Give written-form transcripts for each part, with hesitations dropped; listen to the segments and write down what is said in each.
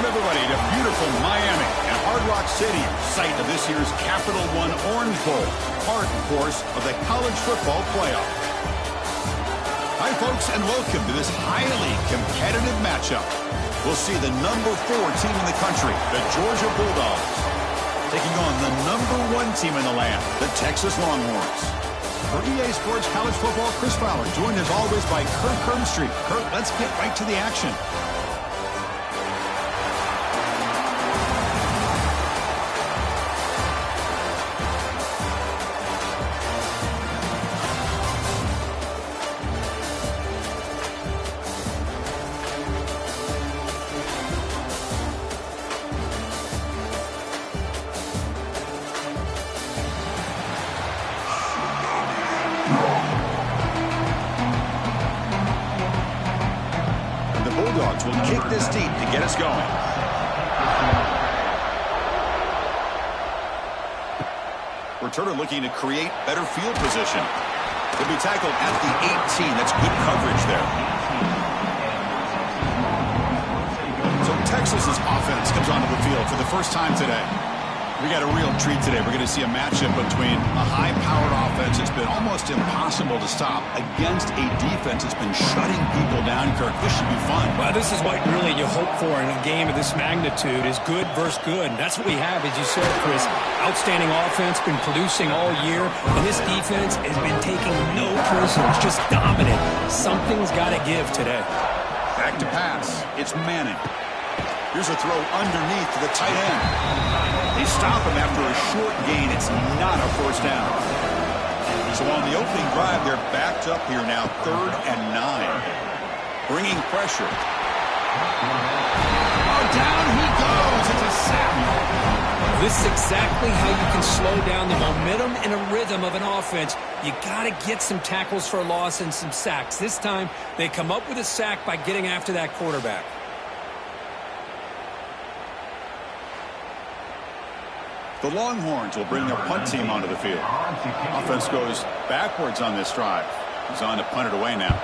everybody, to beautiful Miami and Hard Rock Stadium, site of this year's Capital One Orange Bowl, part, of course, of the college football playoff. Hi, folks, and welcome to this highly competitive matchup. We'll see the number 4 team in the country, the Georgia Bulldogs, taking on the number 1 team in the land, the Texas Longhorns. For EA Sports College Football, Chris Fowler, joined as always by Kurt Kernstreet. Kurt, let's get right to the action. Bulldogs will kick this deep to get us going. Returner looking to create better field position. He'll be tackled at the 18. That's good coverage there. So Texas's offense comes onto the field for the first time today. We got a real treat today. We're going to see a matchup between a high-powered offense that's been almost impossible to stop against a defense that's been shutting people down, Kirk. This should be fun. Well, this is what really you hope for in a game of this magnitude is good versus good. And that's what we have, as you said, Chris. Outstanding offense, been producing all year. And this defense has been taking no prisoners, just dominant. Something's got to give today. Back to pass. It's Manning. Here's a throw underneath to the tight end. They stop him after a short gain. It's not a first down. So on the opening drive, they're backed up here now, 3rd and 9. Bringing pressure. Oh, down he goes. It's a sack. This is exactly how you can slow down the momentum and a rhythm of an offense. You got to get some tackles for a loss and some sacks. This time, they come up with a sack by getting after that quarterback. The Longhorns will bring their punt team onto the field. Offense goes backwards on this drive. He's on to punt it away now.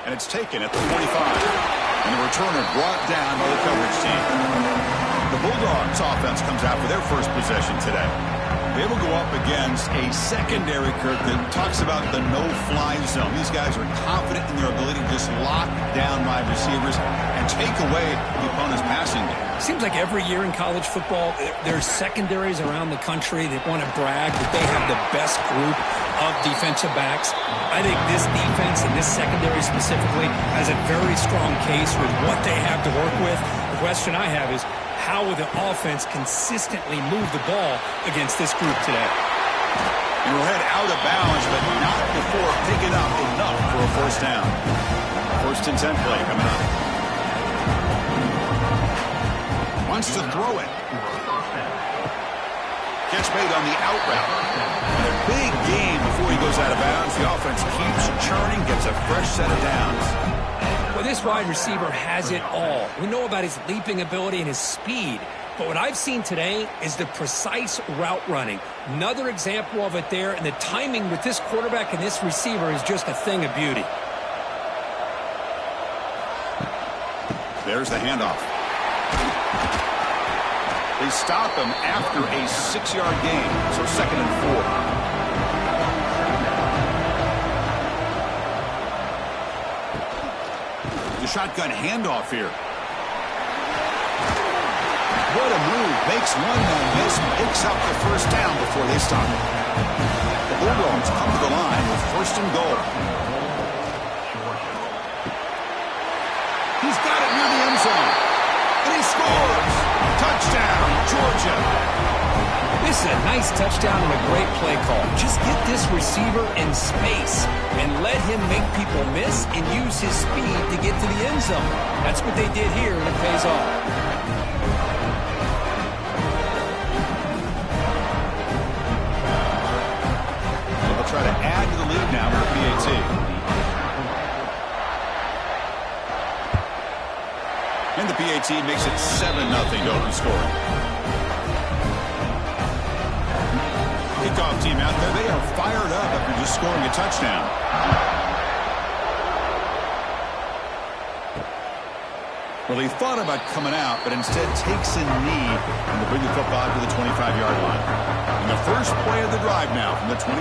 And it's taken at the 45. And the returner brought down by the coverage team. The Bulldogs offense comes out for their first possession today. They will go up against a secondary, Kirk, that talks about the no-fly zone. These guys are confident in their ability to just lock down wide receivers and take away the opponent's passing game. Seems like every year in college football, there's secondaries around the country that want to brag that they have the best group of defensive backs. I think this defense and this secondary specifically has a very strong case with what they have to work with. The question I have is, how will the offense consistently move the ball against this group today? And we'll head out of bounds, but not before picking up enough for a first down. 1st and 10 play coming up. Wants to throw it. Catch made on the out route. And a big gain before he goes out of bounds. The offense keeps churning, gets a fresh set of downs. Well, this wide receiver has it all. We know about his leaping ability and his speed. But what I've seen today is the precise route running. Another example of it there. And the timing with this quarterback and this receiver is just a thing of beauty. There's the handoff. They stop him after a 6-yard gain. So 2nd and 4. The shotgun handoff here. What a move. Makes one man miss. Picks up the first down before they stop it. The Bulldogs come to the line with 1st and goal. He's got it near the end zone. And he scores. Touchdown, Georgia. This is a nice touchdown and a great play call. Just get this receiver in space and let him make people miss and use his speed to get to the end zone. That's what they did here, and it pays off. They'll try to add to the lead now with the PAT. And the PAT makes it 7-0 to open scoring. Kickoff team out there, they are fired up after just scoring a touchdown. Well, he thought about coming out, but instead takes a knee and to bring the football to the 25-yard line. And the first play of the drive now from the 25.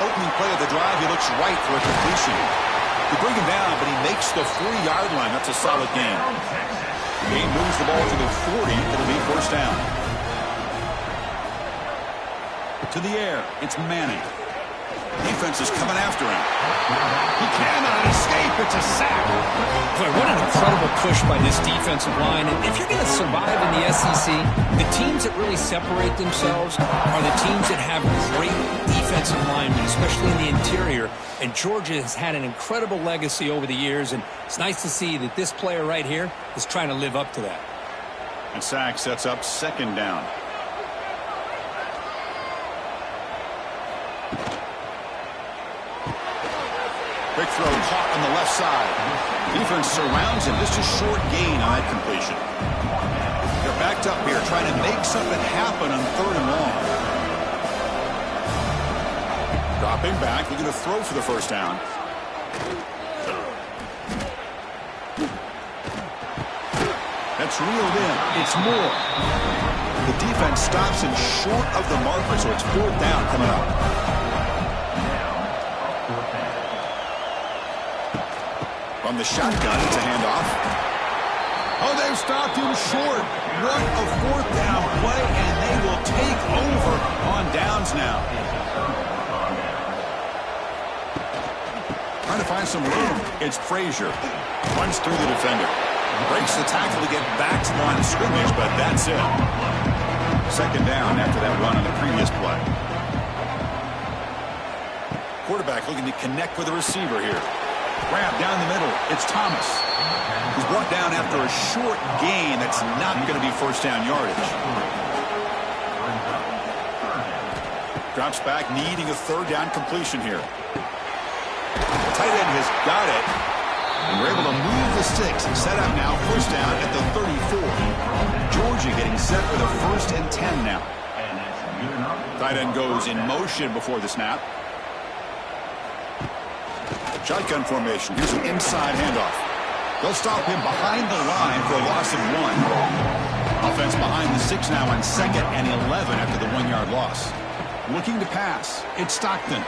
Opening play of the drive, he looks right for a completion. They bring him down, but he makes the 40-yard line. That's a solid gain. Gain moves the ball to the 40. It'll be first down. To the air, it's Manning. Defense is coming after him. He cannot escape. It's a sack. Boy, what an incredible push by this defensive line. And if you're going to survive in the SEC, the teams that really separate themselves are the teams that have great defensive linemen, especially in the interior. And Georgia has had an incredible legacy over the years, and it's nice to see that this player right here is trying to live up to that. And sack sets up second down. Big throw caught on the left side. Defense surrounds him. Just a short gain on that completion. They're backed up here trying to make something happen on 3rd and long. Dropping back, looking to throw for the first down. That's reeled in. It's Moore. The defense stops him short of the marker, so it's 4th down coming up. From the shotgun, it's a handoff. Oh, they've stopped him short. What a 4th down play, and they will take over on downs now. Trying to find some room. It's Frazier. Runs through the defender. Breaks the tackle to get back to the line of scrimmage, but that's it. Second down after that run on the previous play. Quarterback looking to connect with the receiver here. Grab down the middle. It's Thomas. He's brought down after a short gain that's not going to be first down yardage. Drops back, needing a 3rd down completion here. The tight end has got it. And we're able to move the sticks and set up now first down at the 34. Georgia getting set for the 1st and 10 now. Tight end goes in motion before the snap. Shotgun formation. Here's an inside handoff. They'll stop him behind the line for a loss of 1. Offense behind the 6 now on 2nd and 11 after the 1-yard loss. Looking to pass. It's Stockton.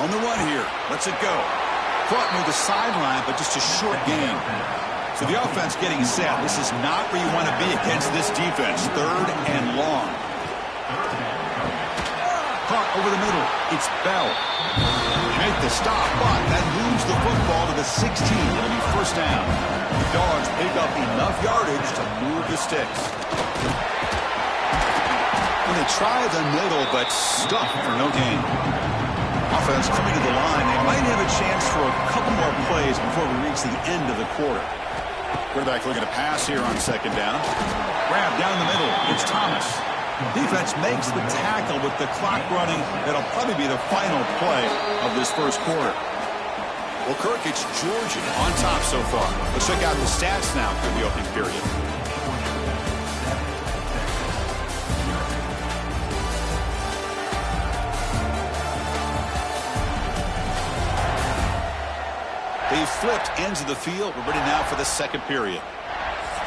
On the run here. Lets it go. Caught near the sideline, but just a short gain. So the offense getting set. This is not where you want to be against this defense. 3rd and long. Caught over the middle. It's Bell. Make the stop, but that moves the football to the 16. It'll be first down. The Dogs pick up enough yardage to move the sticks. And they try the middle, but stuck for no gain. Offense coming to the line. They might have a chance for a couple more plays before we reach the end of the quarter. Quarterback looking to pass here on 2nd down. Grab down the middle. It's Thomas. Defense makes the tackle with the clock running. That'll probably be the final play of this first quarter. Well, Kirk, it's Georgia on top so far. Let's check out the stats now for the opening period. They flipped ends of the field. We're ready now for the second period.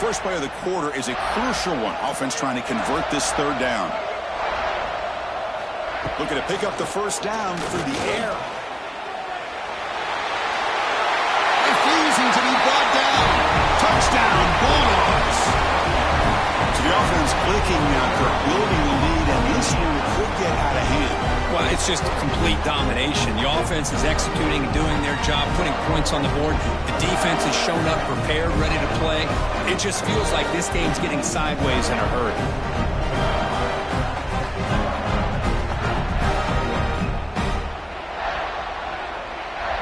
First play of the quarter is a crucial one. Offense trying to convert this 3rd down. Looking to pick up the first down through the air. Refusing to be brought down. Touchdown, Bulldogs. So the offense clicking now, building the lead, and this one could get out of hand. Well, it's just complete domination. The offense is executing and doing their job, putting points on the board. The defense has shown up, prepared, ready to play. It just feels like this game's getting sideways in a hurry.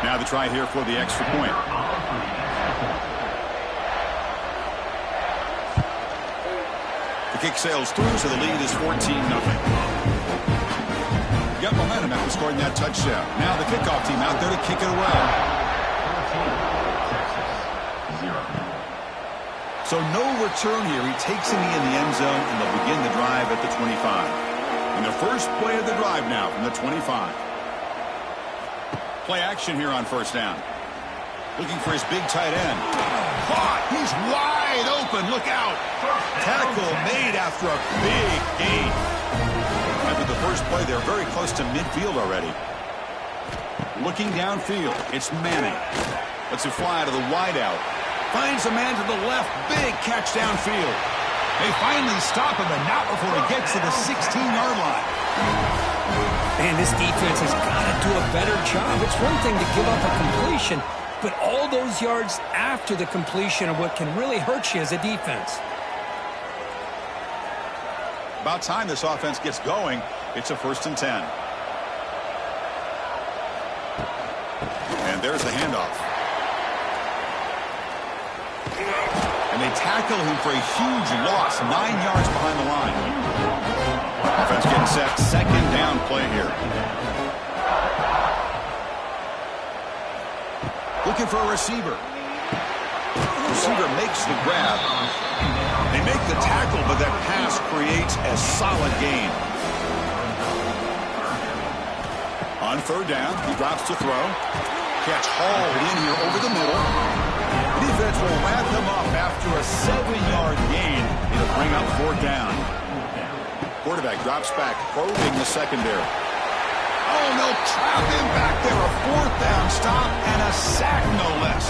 Now the try here for the extra point. The kick sails through, so the lead is 14-0. Got momentum after scoring that touchdown. Now the kickoff team out there to kick it away. So no return here. He takes a knee in the end zone, and they'll begin the drive at the 25. And the first play of the drive now from the 25. Play action here on first down. Looking for his big tight end. Caught! He's wide open. Look out! Tackle made after a big gain. After the first play, they're very close to midfield already. Looking downfield, it's Manning. Lets it fly out of the wideout. Finds a man to the left. Big catch downfield. They finally stop him, but not before he gets to the 16-yard line. Man, this defense has got to do a better job. It's one thing to give up a completion, but all those yards after the completion are what can really hurt you as a defense. About time this offense gets going. It's a 1st and 10. And there's the handoff. And they tackle him for a huge loss, 9 yards behind the line. Offense getting set, 2nd down play here. Looking for a receiver. Receiver makes the grab. They make the tackle, but that pass creates a solid gain. On 3rd down, he drops to throw. Catch hauled in here over the middle. Defense will wrap him up after a 7-yard gain. It'll bring up 4th down. Quarterback drops back, probing the secondary. Oh, no, trap him back there. A 4th down stop and a sack, no less.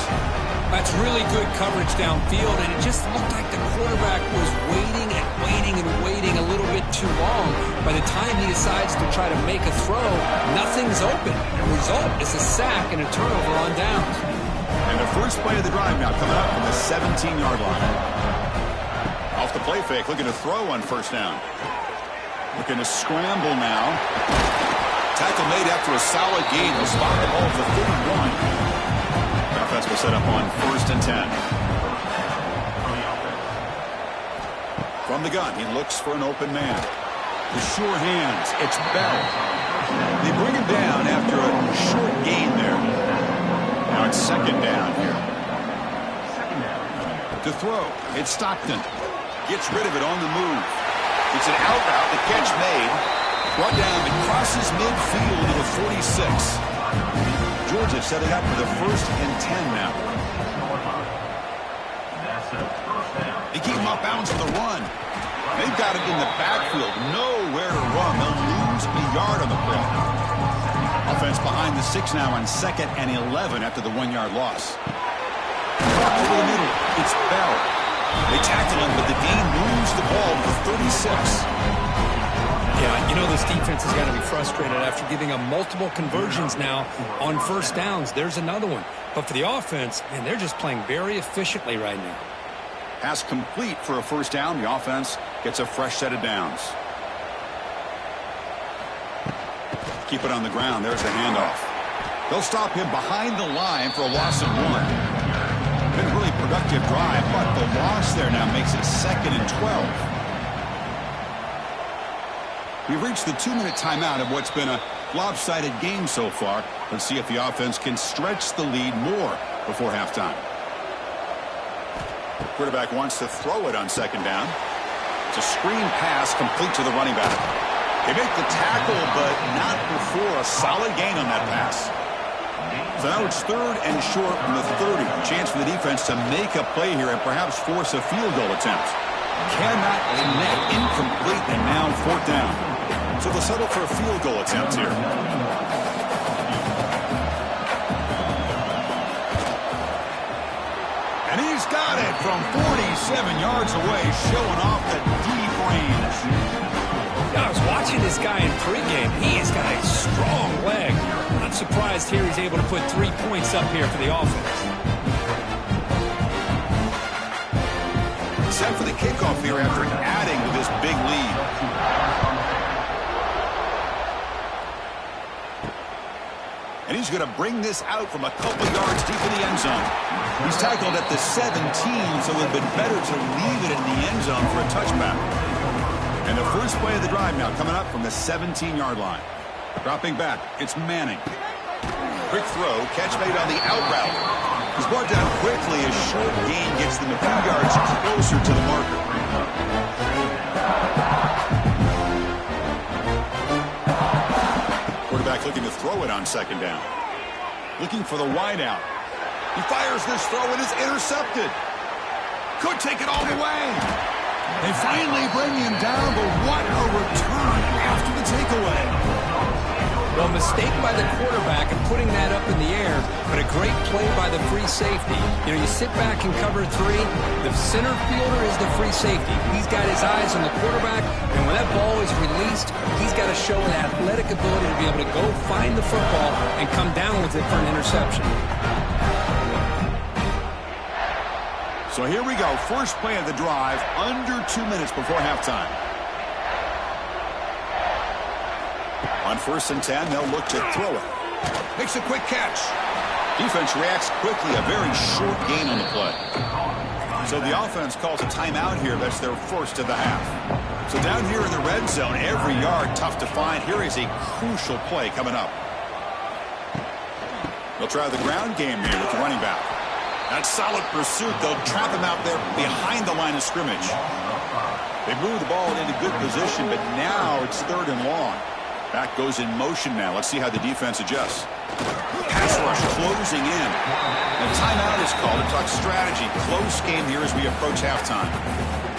That's really good coverage downfield, and it just looked like the quarterback was waiting and waiting and waiting a little bit too long. By the time he decides to try to make a throw, nothing's open. The result is a sack and a turnover on downs. And the first play of the drive now coming up from the 17-yard line. Off the play fake, looking to throw on 1st down. Looking to scramble now. Tackle made after a solid gain. Will spot the ball at the 31. The offense will set up on 1st and 10. From the gun, he looks for an open man. The sure hands, it's Bell. They bring him down after a short gain there. Now it's 2nd down here. To throw, it's Stockton. Gets rid of it on the move. It's an out route, the catch made. Brought down, it crosses midfield to the 46. Georgia setting up for the 1st and 10 now. They keep him off bounds for the run. They've got him in the backfield. Nowhere to run. They'll lose a yard on the play. Offense behind the 6 now on 2nd and 11 after the 1-yard loss. Over the middle, it's Bell. They tackle him, but the Dean moves the ball to the 36. Yeah, you know this defense has got to be frustrated after giving up multiple conversions now on 1st downs. There's another one. But for the offense, man, they're just playing very efficiently right now. Pass complete for a 1st down. The offense gets a fresh set of downs. Keep it on the ground. There's the handoff. They'll stop him behind the line for a loss of 1. Been a really productive drive, but the loss there now makes it 2nd and 12. We've reached the 2-minute timeout of what's been a lopsided game so far. Let's see if the offense can stretch the lead more before halftime. Quarterback wants to throw it on 2nd down. It's a screen pass complete to the running back. They make the tackle, but not before a solid gain on that pass. So now it's 3rd and short from the 30. A chance for the defense to make a play here and perhaps force a field goal attempt. Cannot connect, incomplete, and now 4th down. So they'll settle for a field goal attempt here. And he's got it from 47 yards away, showing off the deep range. I was watching this guy in pregame. He has got a strong leg. I'm not surprised here he's able to put 3 points up here for the offense. Set for the kickoff here after adding to this big lead. And he's going to bring this out from a couple yards deep in the end zone. He's tackled at the 17, so it would have been better to leave it in the end zone for a touchback. And the first play of the drive now coming up from the 17-yard line. Dropping back, it's Manning. Quick throw, catch made on the out route. He's brought down quickly as short gain gets them a few yards closer to the marker. Quarterback looking to throw it on 2nd down. Looking for the wide out. He fires this throw and is intercepted. Could take it all the way. They finally bring him down, but what a return after the takeaway. Well, mistake by the quarterback of putting that up in the air, but a great play by the free safety. You know, you sit back and cover 3. The center fielder is the free safety. He's got his eyes on the quarterback, and when that ball is released, he's got to show an athletic ability to be able to go find the football and come down with it for an interception. So here we go. First play of the drive, under 2 minutes before halftime. On 1st and 10, they'll look to throw it. Makes a quick catch. Defense reacts quickly. A very short gain on the play. So the offense calls a timeout here. That's their first of the half. So down here in the red zone, every yard tough to find. Here is a crucial play coming up. They'll try the ground game here with the running back. That's solid pursuit. They'll trap him out there behind the line of scrimmage. They move the ball into good position, but now it's 3rd and long. Back goes in motion now. Let's see how the defense adjusts. Pass rush closing in. The timeout is called to talk strategy. Close game here as we approach halftime.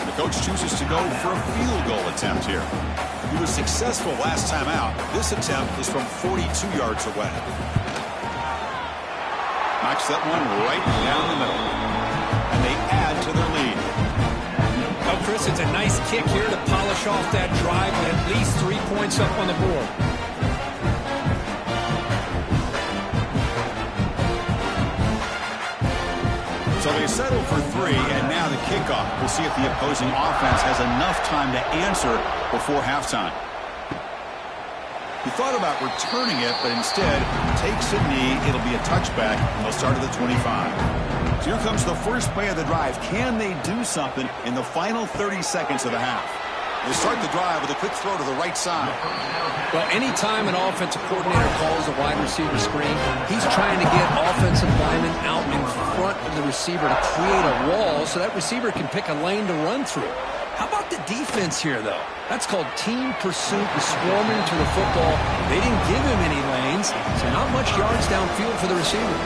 The coach chooses to go for a field goal attempt here. He was successful last time out. This attempt is from 42 yards away. Knocks that one right down the middle. And they add to their lead. Well, Chris, it's a nice kick here to polish off that drive with at least 3 points up on the board. So they settle for 3, and now the kickoff. We'll see if the opposing offense has enough time to answer before halftime. He thought about returning it, but instead takes a knee. It'll be a touchback, and they'll start at the 25. So here comes the first play of the drive. Can they do something in the final 30 seconds of the half? They start the drive with a quick throw to the right side. Well, anytime an offensive coordinator calls a wide receiver screen, he's trying to get offensive linemen out in front of the receiver to create a wall so that receiver can pick a lane to run through. How about the defense here, though? That's called team pursuit and swarming to the football. They didn't give him any lanes, so not much yards downfield for the receiver.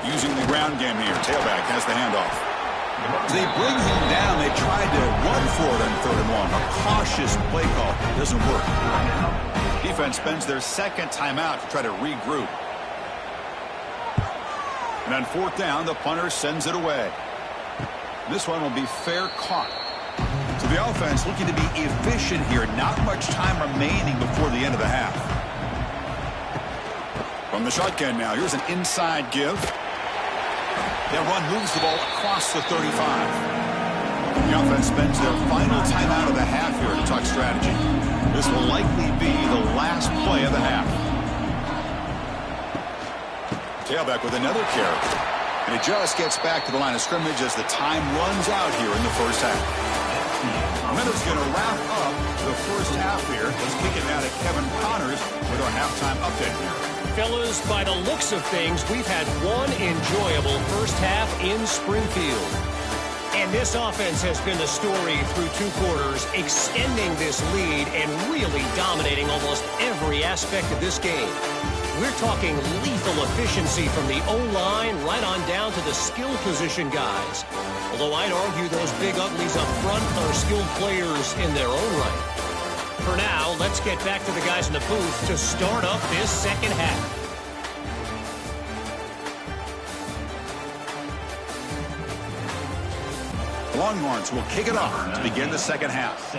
Using the ground game here. Tailback has the handoff. They bring him down. They tried to run for it on 3rd and long. A cautious play call. Doesn't work. Defense spends their second timeout to try to regroup. And on 4th down, the punter sends it away. This one will be fair caught. So the offense looking to be efficient here. Not much time remaining before the end of the half. From the shotgun now, here's an inside give. That run moves the ball across the 35. The offense spends their final timeout of the half here to talk strategy. This will likely be the last play of the half. Tailback with another carry. And he just gets back to the line of scrimmage as the time runs out here in the first half. Minutes going to wrap up the first half here. Let's kick it now to Kevin Connors with our halftime update here. Fellas, by the looks of things, we've had one enjoyable first half in Springfield. And this offense has been the story through 2 quarters, extending this lead and really dominating almost every aspect of this game. We're talking lethal efficiency from the O-line right on down to the skill position guys. Although I'd argue those big uglies up front are skilled players in their own right. For now, let's get back to the guys in the booth to start up this second half. The Longhorns will kick it off to begin the second half.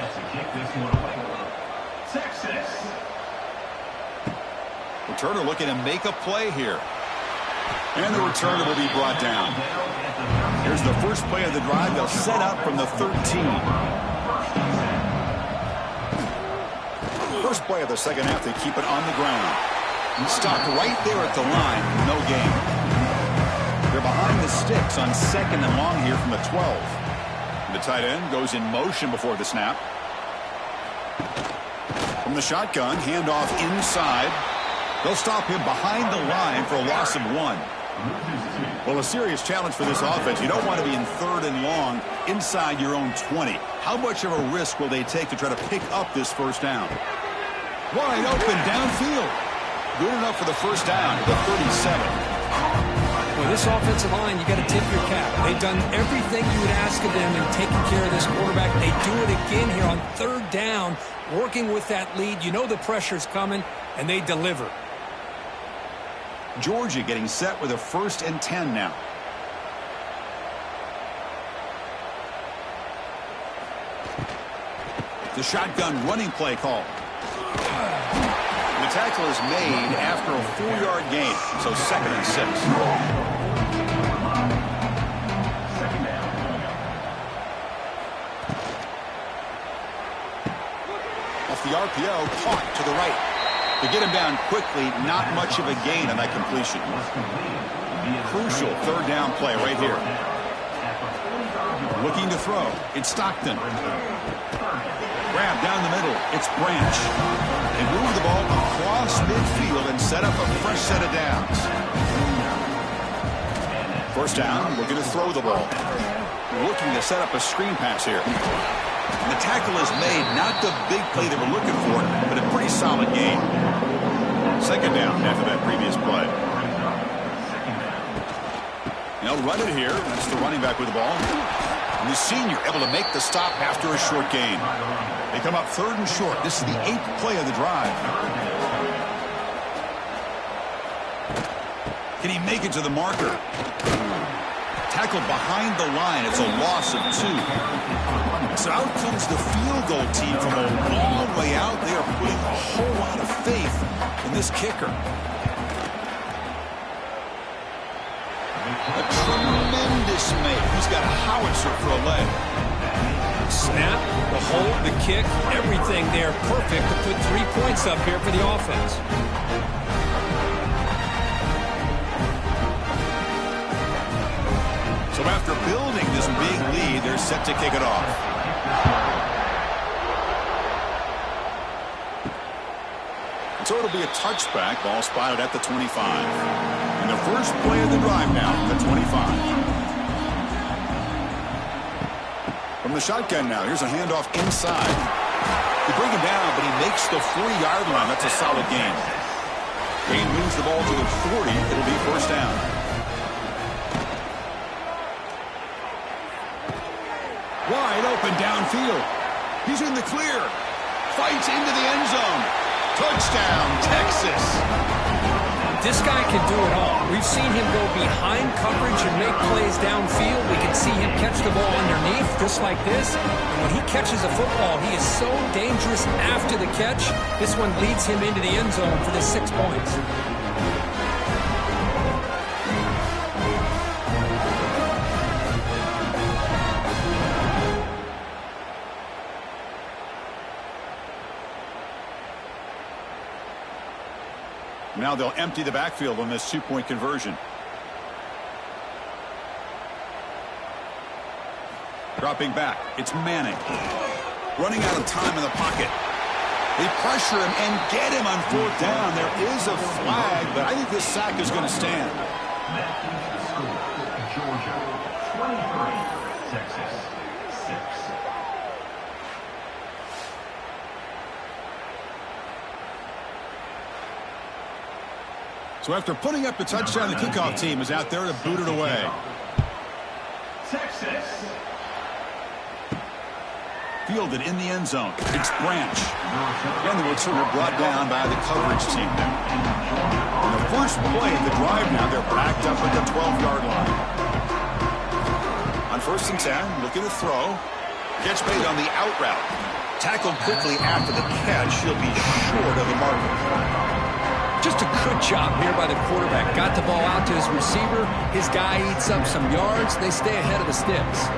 Returner looking to make a play here. And the returner will be brought down. Here's the first play of the drive. They'll set up from the 13. First play of the second half, they keep it on the ground. Stopped right there at the line, no gain. They're behind the sticks on 2nd and long here from the 12. The tight end goes in motion before the snap. From the shotgun, handoff inside. They'll stop him behind the line for a loss of 1. Well, a serious challenge for this offense. You don't want to be in 3rd and long inside your own 20. How much of a risk will they take to try to pick up this first down? Wide open downfield. Good enough for the first down to the 37. Well, this offensive line, you got to tip your cap. They've done everything you would ask of them in taking care of this quarterback. They do it again here on third down, working with that lead. You know the pressure's coming, and they deliver. Georgia getting set with a 1st and 10 now. The shotgun running play call. The tackle is made after a 4-yard gain, so 2nd and 6. Off the RPO, caught to the right. To get him down quickly, not much of a gain on that completion. Crucial 3rd down play right here. Looking to throw. It's Stockton. Grab down the middle. It's Branch. They move the ball across midfield and set up a fresh set of downs. 1st down, looking to throw the ball. Looking to set up a screen pass here. And the tackle is made, not the big play they were looking for, but a pretty solid game. 2nd down after that previous play. They'll run it here. That's the running back with the ball. And the senior able to make the stop after a short gain. They come up 3rd and short. This is the 8th play of the drive. Can he make it to the marker? Tackled behind the line. It's a loss of 2. So out comes the field goal team from a long way out. They are putting a whole lot of faith in this kicker. A tremendous make. He's got a howitzer for a leg. Snap, the hold, the kick, everything there perfect to put 3 points up here for the offense. So after building this big lead, they're set to kick it off. So it'll be a touchback, ball spotted at the 25. And the first play of the drive now, the 25. From the shotgun now, here's a handoff inside. They bring him down, but he makes the 40-yard line. That's a solid gain. Gain moves the ball to the 40. It'll be 1st down. Wide open downfield. He's in the clear. Fights into the end zone. Touchdown, Texas. This guy can do it all. We've seen him go behind coverage and make plays downfield. We can see him catch the ball underneath, just like this. And when he catches a football, he is so dangerous after the catch. This one leads him into the end zone for the 6 points. Now they'll empty the backfield on this 2-point conversion. Dropping back, it's Manning. Running out of time in the pocket. They pressure him and get him on 4th down. There is a flag, but I think this sack is going to stand. Georgia, 23, Texas, 6. So after putting up the touchdown, the kickoff team is out there to boot it away. Texas. Fielded in the end zone. It's Branch. And the returner brought down by the coverage team. In the first play of the drive now, they're backed up at the 12-yard line. On 1st and 10, looking to throw. Catch made on the out route. Tackled quickly after the catch. He'll be short of the marker. Just a good job here by the quarterback. Got the ball out to his receiver. His guy eats up some yards. They stay ahead of the sticks.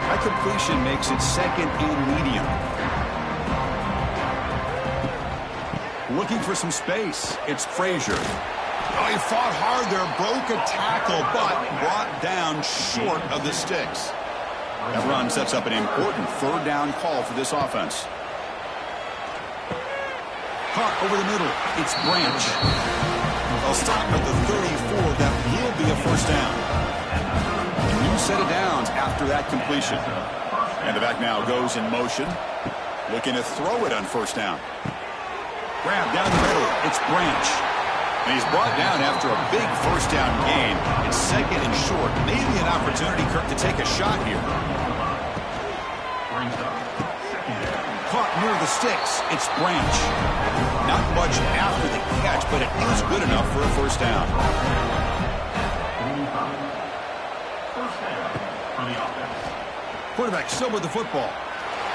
That completion makes it 2nd and medium. Looking for some space. It's Frazier. Oh, he fought hard there. Broke a tackle, but brought down short of the sticks. That run sets up an important 3rd down call for this offense. Caught over the middle. It's Branch. They'll stop at the 34. That will be a 1st down. A new set of downs after that completion. And the back now goes in motion. Looking to throw it on first down. Grab down the middle. It's Branch. And he's brought down after a big first down gain. It's second and short. Maybe an opportunity, Kirk, to take a shot here. Caught near the sticks. It's Branch. Not much after the catch, but it is good enough for a first down. First down for the offense. Quarterback still with the football.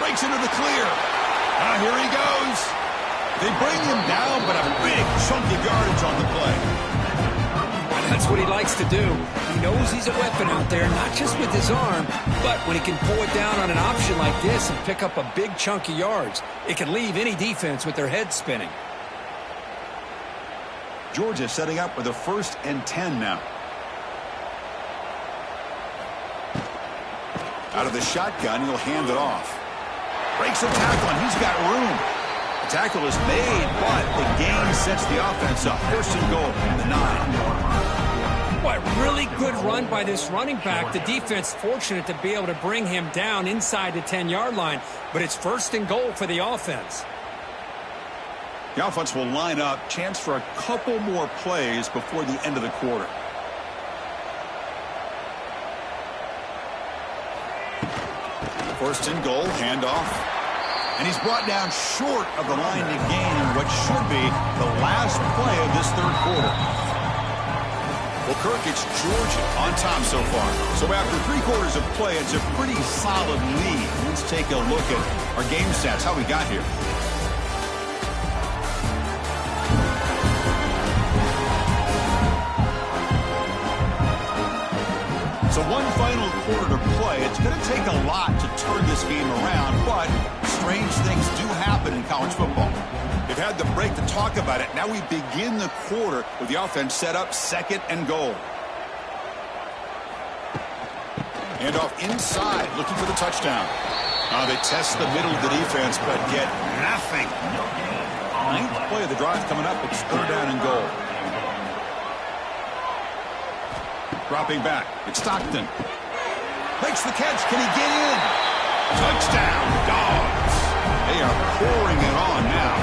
Breaks into the clear. Here he goes. They bring him down, but a big chunk of yardage on the play. That's what he likes to do. He knows he's a weapon out there, not just with his arm, but when he can pull it down on an option like this and pick up a big chunk of yards, it can leave any defense with their head spinning. Georgia setting up with a 1st and 10 now. Out of the shotgun, he'll hand it off. Breaks a tackle, and he's got room. The tackle is made, but the gain sets the offense up. 1st and goal from the 9. What really good run by this running back. The defense fortunate to be able to bring him down inside the 10-yard line, but it's 1st and goal for the offense. The offense will line up. Chance for a couple more plays before the end of the quarter. First and goal, handoff. And he's brought down short of the line to gain what should be the last play of this 3rd quarter. Well, Kirk, it's Georgia on top so far. So after 3 quarters of play, it's a pretty solid lead. Let's take a look at our game stats, how we got here. So one final quarter to play. It's going to take a lot to turn this game around, but strange things do happen in college football. They've had the break to talk about it. Now we begin the quarter with the offense set up 2nd and goal. Handoff inside, looking for the touchdown. They test the middle of the defense, but get nothing. 9th play of the drive coming up. It's 3rd down and goal. Dropping back. It's Stockton. Makes the catch. Can he get in? Touchdown, Dogs. They are pouring it on now.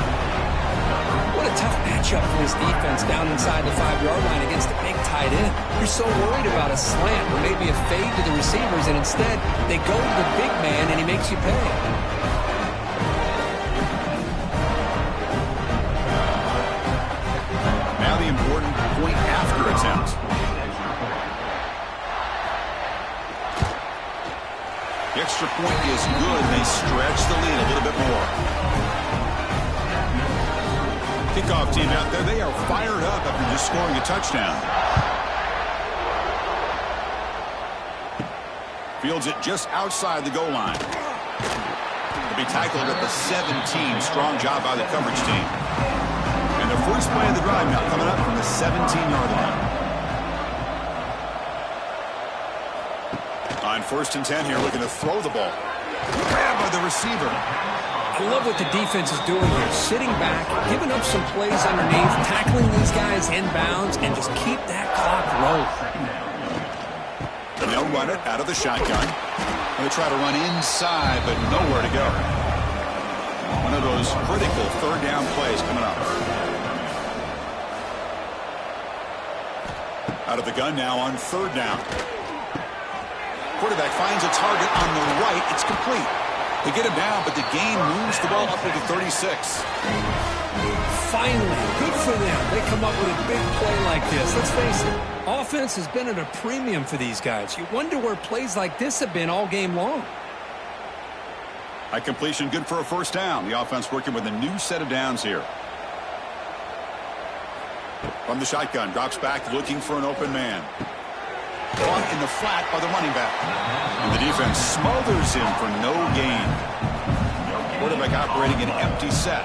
What a tough matchup for this defense down inside the 5-yard line against a big tight end. You're so worried about a slant or maybe a fade to the receivers, and instead they go to the big man and he makes you pay. Now the important point after attempt. The extra point is good. They stretch the lead a little bit more. Kickoff team out there, they are fired up after just scoring a touchdown. Fields it just outside the goal line. To be tackled at the 17. Strong job by the coverage team. And the first play of the drive now coming up from the 17-yard line. On 1st and 10 here, looking to throw the ball. Grab by the receiver. I love what the defense is doing here. Sitting back, giving up some plays underneath, tackling these guys inbounds, and just keep that clock rolling. And they'll run it out of the shotgun. They try to run inside, but nowhere to go. One of those critical 3rd down plays coming up. Out of the gun now on 3rd down. Quarterback finds a target on the right. It's complete. They get him down, but the gain moves the ball up to the 36. Finally, good for them. They come up with a big play like this. Let's face it, offense has been at a premium for these guys. You wonder where plays like this have been all game long. High completion, good for a 1st down. The offense working with a new set of downs here. From the shotgun, drops back, looking for an open man. Caught in the flat by the running back. And the defense smothers him for no gain. Quarterback operating an empty set.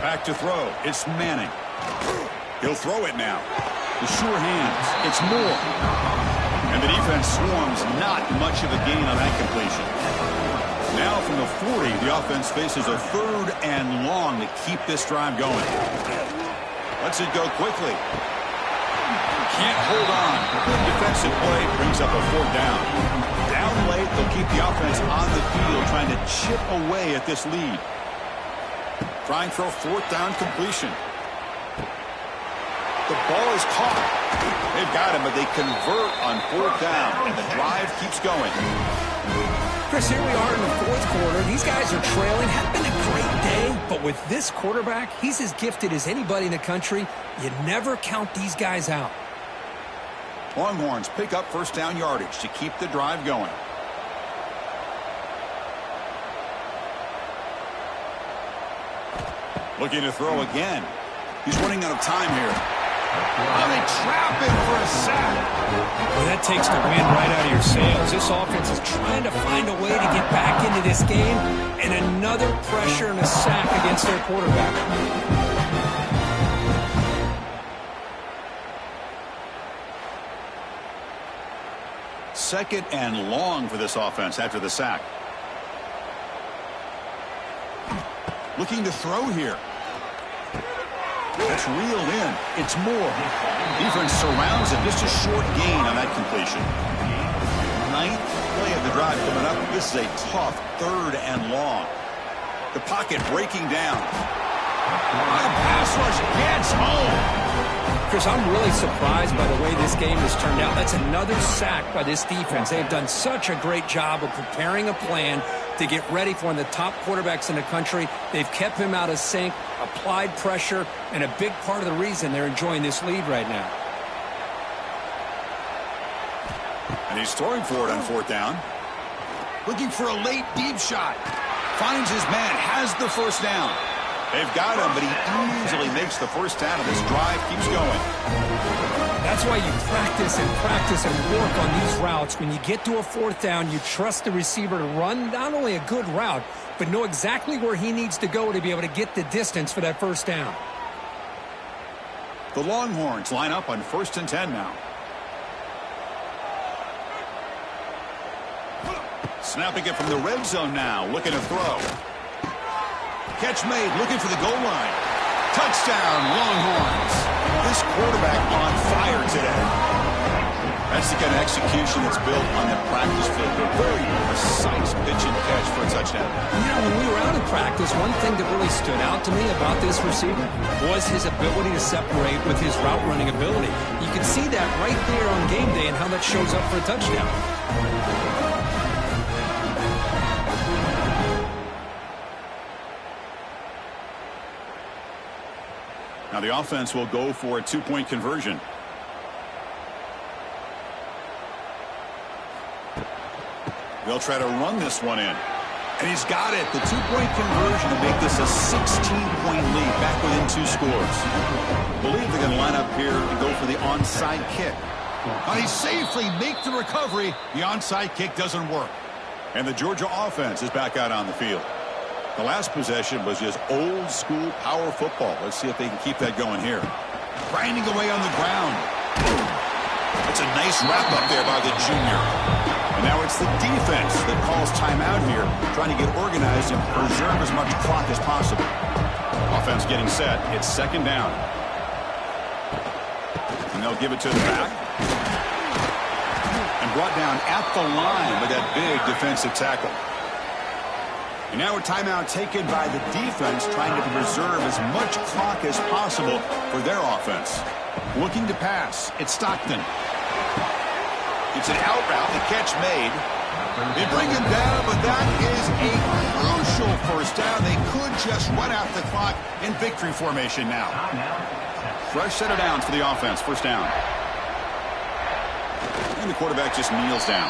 Back to throw. It's Manning. He'll throw it now. The sure hands. It's Moore. And the defense swarms. Not much of a gain on that completion. Now from the 40, the offense faces a 3rd and long to keep this drive going. Lets it go quickly. Can't hold on. Good defensive play brings up a 4th down. Down play, they'll keep the offense on the field, trying to chip away at this lead. Trying for a fourth down completion. The ball is caught. They've got him, but they convert on fourth down, and the drive keeps going. Chris, here we are in the fourth quarter. These guys are trailing. Had been a great day, but with this quarterback, he's as gifted as anybody in the country. You never count these guys out. Longhorns pick up first down yardage to keep the drive going. Looking to throw again. He's running out of time here. Oh, they trap him for a sack. Well, that takes the wind right out of your sails. This offense is trying to find a way to get back into this game, and another pressure and a sack against their quarterback. Second and long for this offense after the sack. Looking to throw here. That's reeled in. It's Moore. Defense surrounds him. Just a short gain on that completion. Ninth play of the drive coming up. This is a tough third and long. The pocket breaking down. The pass rush gets home. Chris, I'm really surprised by the way this game has turned out. That's another sack by this defense. They've done such a great job of preparing a plan to get ready for one of the top quarterbacks in the country. They've kept him out of sync, applied pressure, and a big part of the reason they're enjoying this lead right now. And he's throwing for it on fourth down. Looking for a late deep shot. Finds his man, has the first down. They've got him, but he easily makes the first down, and this drive keeps going. That's why you practice and work on these routes. When you get to a fourth down, you trust the receiver to run not only a good route, but know exactly where he needs to go to be able to get the distance for that first down. The Longhorns line up on 1st and 10 now. Snapping it from the red zone now, looking to throw. Catch made, looking for the goal line. Touchdown, Longhorns. This quarterback on fire today. That's the kind of execution that's built on the practice field. A very precise pitch and catch for a touchdown. You know, when we were out of practice, one thing that really stood out to me about this receiver was his ability to separate with his route running ability. You can see that right there on game day and how that shows up for a touchdown. Now the offense will go for a two-point conversion. They'll try to run this one in. And he's got it. The two-point conversion to make this a 16-point lead, back within 2 scores. Believe they're going to line up here and go for the onside kick. And he safely makes the recovery. The onside kick doesn't work. And the Georgia offense is back out on the field. The last possession was just old-school power football. Let's see if they can keep that going here. Grinding away on the ground. It's a nice wrap-up there by the junior. And now it's the defense that calls timeout here, trying to get organized and preserve as much clock as possible. Offense getting set. It's second down. And they'll give it to the back. And brought down at the line with that big defensive tackle. And now a timeout taken by the defense, trying to preserve as much clock as possible for their offense. Looking to pass. It's Stockton. It's an out route. The catch made. They bring him down, but that is a crucial first down. They could just run out the clock in victory formation now. Fresh set of downs for the offense. First down. And the quarterback just kneels down.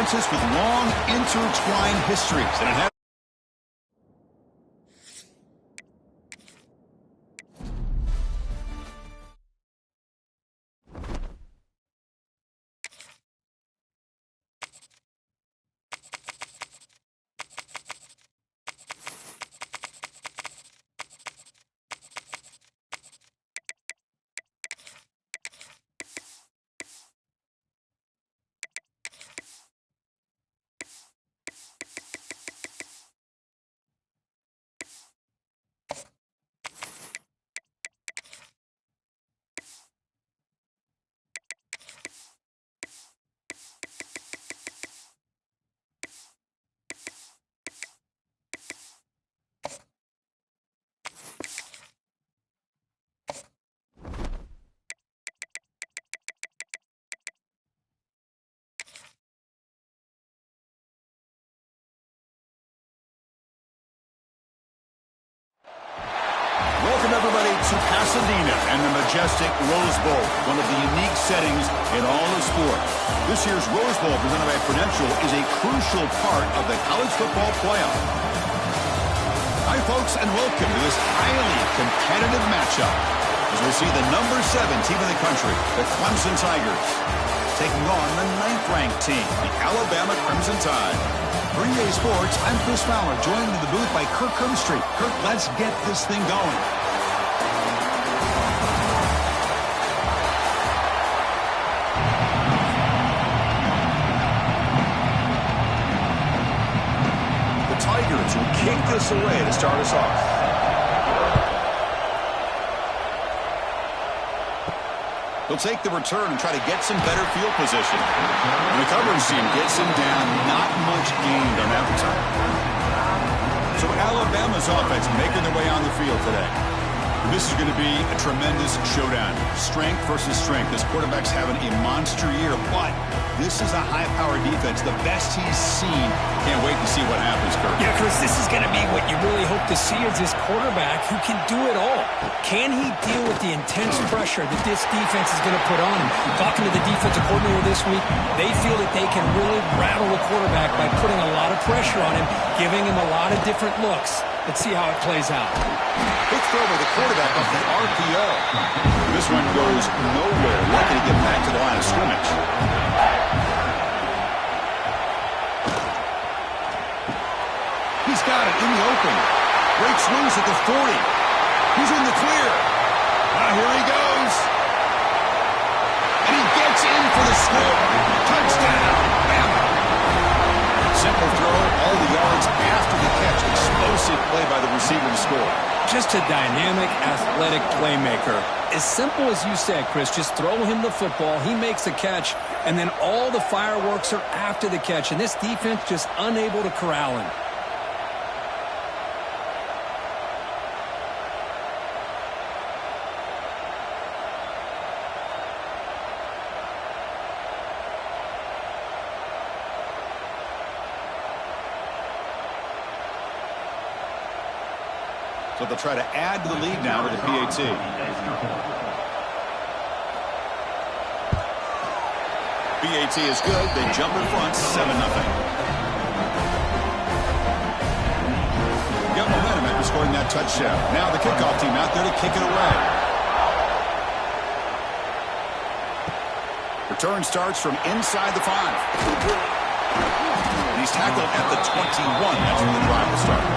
conferences with long intertwined histories. And it has Welcome, everybody, to Pasadena and the majestic Rose Bowl, one of the unique settings in all of sport. This year's Rose Bowl, presented by Prudential, is a crucial part of the college football playoff. Hi, folks, and welcome to this highly competitive matchup as we see the number 7 team in the country, the Clemson Tigers, taking on the 9th-ranked team, the Alabama Crimson Tide. For EA Sports, I'm Chris Fowler, joined in the booth by Kirk Herbstreit. Kirk, let's get this thing going. The Tigers will kick this away to start us off. He'll take the return and try to get some better field position. And the coverage team gets him down. Not much gained on that time. So Alabama's offense making their way on the field today. This is going to be a tremendous showdown. Strength versus strength. This quarterback's having a monster year, but this is a high-powered defense, the best he's seen. Can't wait to see what happens, Kirk. Yeah, Chris, this is going to be what you really hope to see is this quarterback who can do it all. Can he deal with the intense pressure that this defense is going to put on him? Talking to the defensive coordinator this week, they feel that they can really rattle the quarterback by putting a lot of pressure on him, giving him a lot of different looks. Let's see how it plays out. Quick throw by the quarterback off the RPO. This one goes nowhere. Lucky to get back to the line of scrimmage. He's got it in the open. Great swings at the 40. He's in the clear. Now here he goes. And he gets in for the score. Touchdown. Bama. Simple throw, all the yards after the catch. Explosive play by the receiver to score. Just a dynamic, athletic playmaker. As simple as you said, Chris, just throw him the football, he makes the catch, and then all the fireworks are after the catch, and this defense just unable to corral him. So they'll try to add to the lead now with the PAT. PAT is good. They jump in front, 7-0. Got momentum after scoring that touchdown. Now the kickoff team out there to kick it away. Return starts from inside the 5. And he's tackled at the 21. That's where the drive will start.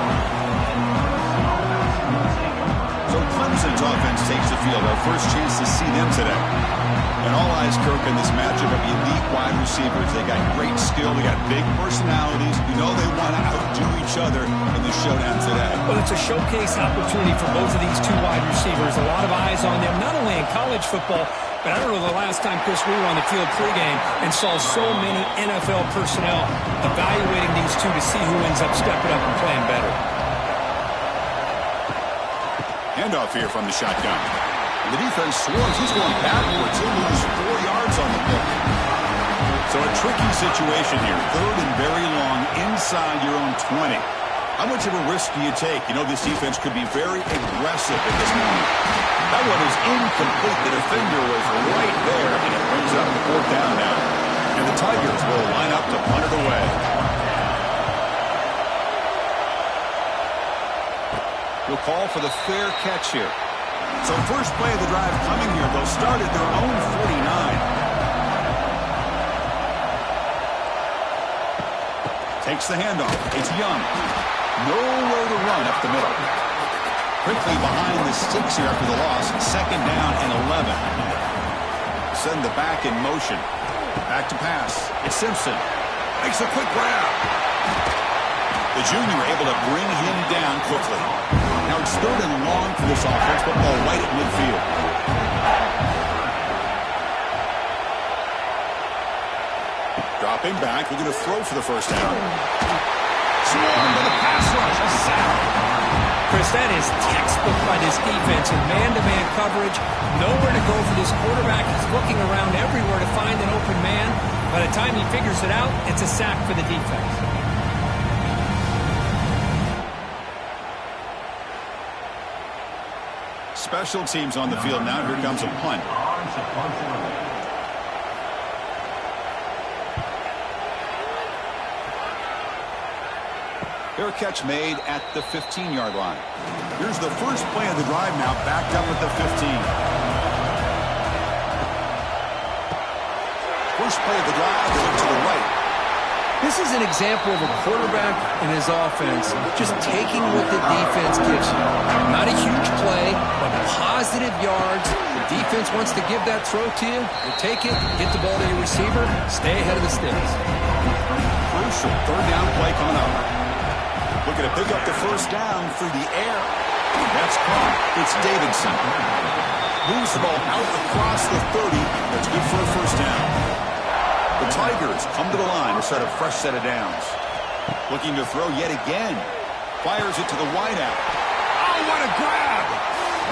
Clemson's offense takes the field. Our first chance to see them today. And all eyes, Kirk, in this matchup of elite wide receivers. They got great skill. They got big personalities. You know they want to outdo each other in the showdown today. Well, it's a showcase opportunity for both of these two wide receivers. A lot of eyes on them, not only in college football, but I don't know the last time, Chris, we were on the field pregame and saw so many NFL personnel evaluating these two to see who ends up stepping up and playing better. Handoff here from the shotgun. The defense swarms. He's going backwards. He'll lose 4 yards on the play. So a tricky situation here. 3rd and very long inside your own 20. How much of a risk do you take? You know this defense could be very aggressive at this moment. That one is incomplete. The defender was right there, and it brings up the 4th down now. And the Tigers will line up to punt it away. call for the fair catch here. So first play of the drive coming here. They'll start at their own 49. Takes the handoff. It's Young. Nowhere to run up the middle. Quickly behind the sticks here after the loss. Second down and 11. Send the back in motion. Back to pass. It's Simpson. Makes a quick grab. The junior able to bring him down quickly. Now it's third and long for this offense, but ball right at midfield. Dropping back, looking to throw for the first down. Swarmed by the pass rush. A sack. Chris, that is textbook by this defense in man-to-man coverage. Nowhere to go for this quarterback. He's looking around everywhere to find an open man. By the time he figures it out, it's a sack for the defense. Special teams on the field now. Here comes a punt. Fair catch made at the 15-yard line. Here's the first play of the drive now, backed up at the 15. First play of the drive, they look to the right. This is an example of a quarterback and his offense just taking what the defense gives you. Not a huge play, but positive yards. The defense wants to give that throw to you. You take it, get the ball to your receiver, stay ahead of the sticks. Crucial third down play coming up. Looking to pick up the first down through the air. That's caught. It's Davidson. Moves the ball out across the 30. That's good for a first down. The Tigers come to the line to set a fresh set of downs. Looking to throw yet again. Fires it to the wideout. Oh, what a grab!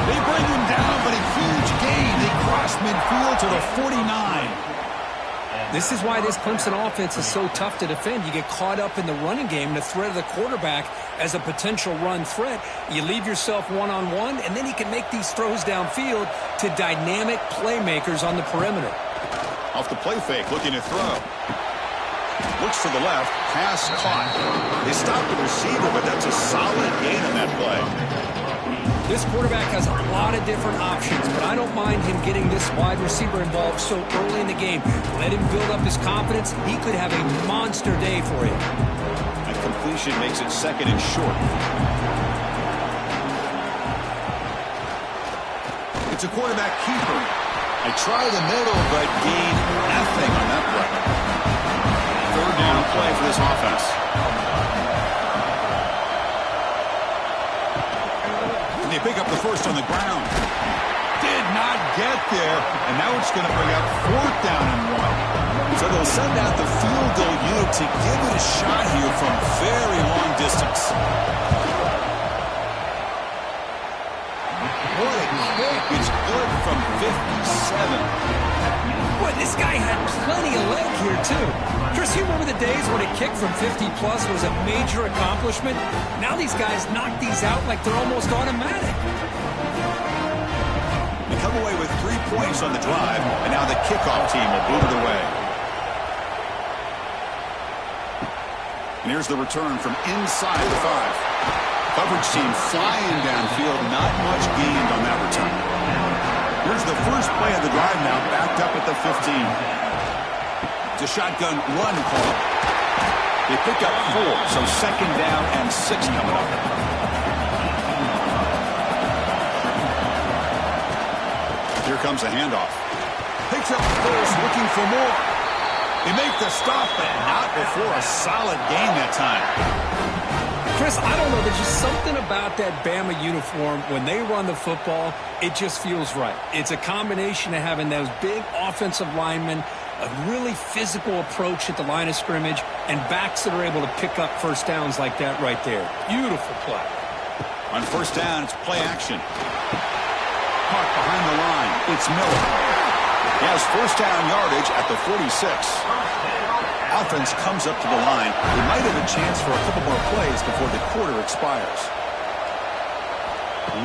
They bring him down, but a huge gain. They cross midfield to the 49. This is why this Clemson offense is so tough to defend. You get caught up in the running game, the threat of the quarterback as a potential run threat. You leave yourself one-on-one, and then he can make these throws downfield to dynamic playmakers on the perimeter. Off the play fake, looking to throw. Looks to the left, pass caught. They stopped the receiver, but that's a solid gain on that play. This quarterback has a lot of different options, but I don't mind him getting this wide receiver involved so early in the game. Let him build up his confidence. He could have a monster day for you. A completion makes it second and short. It's a quarterback keeper. I try the middle, but gain nothing on that play. Third down play for this offense. They pick up the first on the ground. Did not get there, and now it's going to bring up fourth down and 1. So they'll send out the field goal unit to give it a shot here from very long distance. What a kick. It's good from 57. Boy, this guy had plenty of leg here, too. Chris, you remember the days when a kick from 50-plus was a major accomplishment? Now these guys knock these out like they're almost automatic. They come away with 3 points on the drive, and now the kickoff team will boot it away. And here's the return from inside the 5. Coverage team flying downfield, not much gained on that return. Here's the first play of the drive now, backed up at the 15. It's a shotgun run call. They pick up 4, so second down and 6 coming up. Here comes a handoff. Picks up first, looking for more. They make the stop, but not before a solid gain that time. Chris, I don't know. There's just something about that Bama uniform. When they run the football, it just feels right. It's a combination of having those big offensive linemen, a really physical approach at the line of scrimmage, and backs that are able to pick up first downs like that right there. Beautiful play. On first down, it's play action. Caught behind the line. It's Miller. He has first down yardage at the 46. Offense comes up to the line. They might have a chance for a couple more plays before the quarter expires.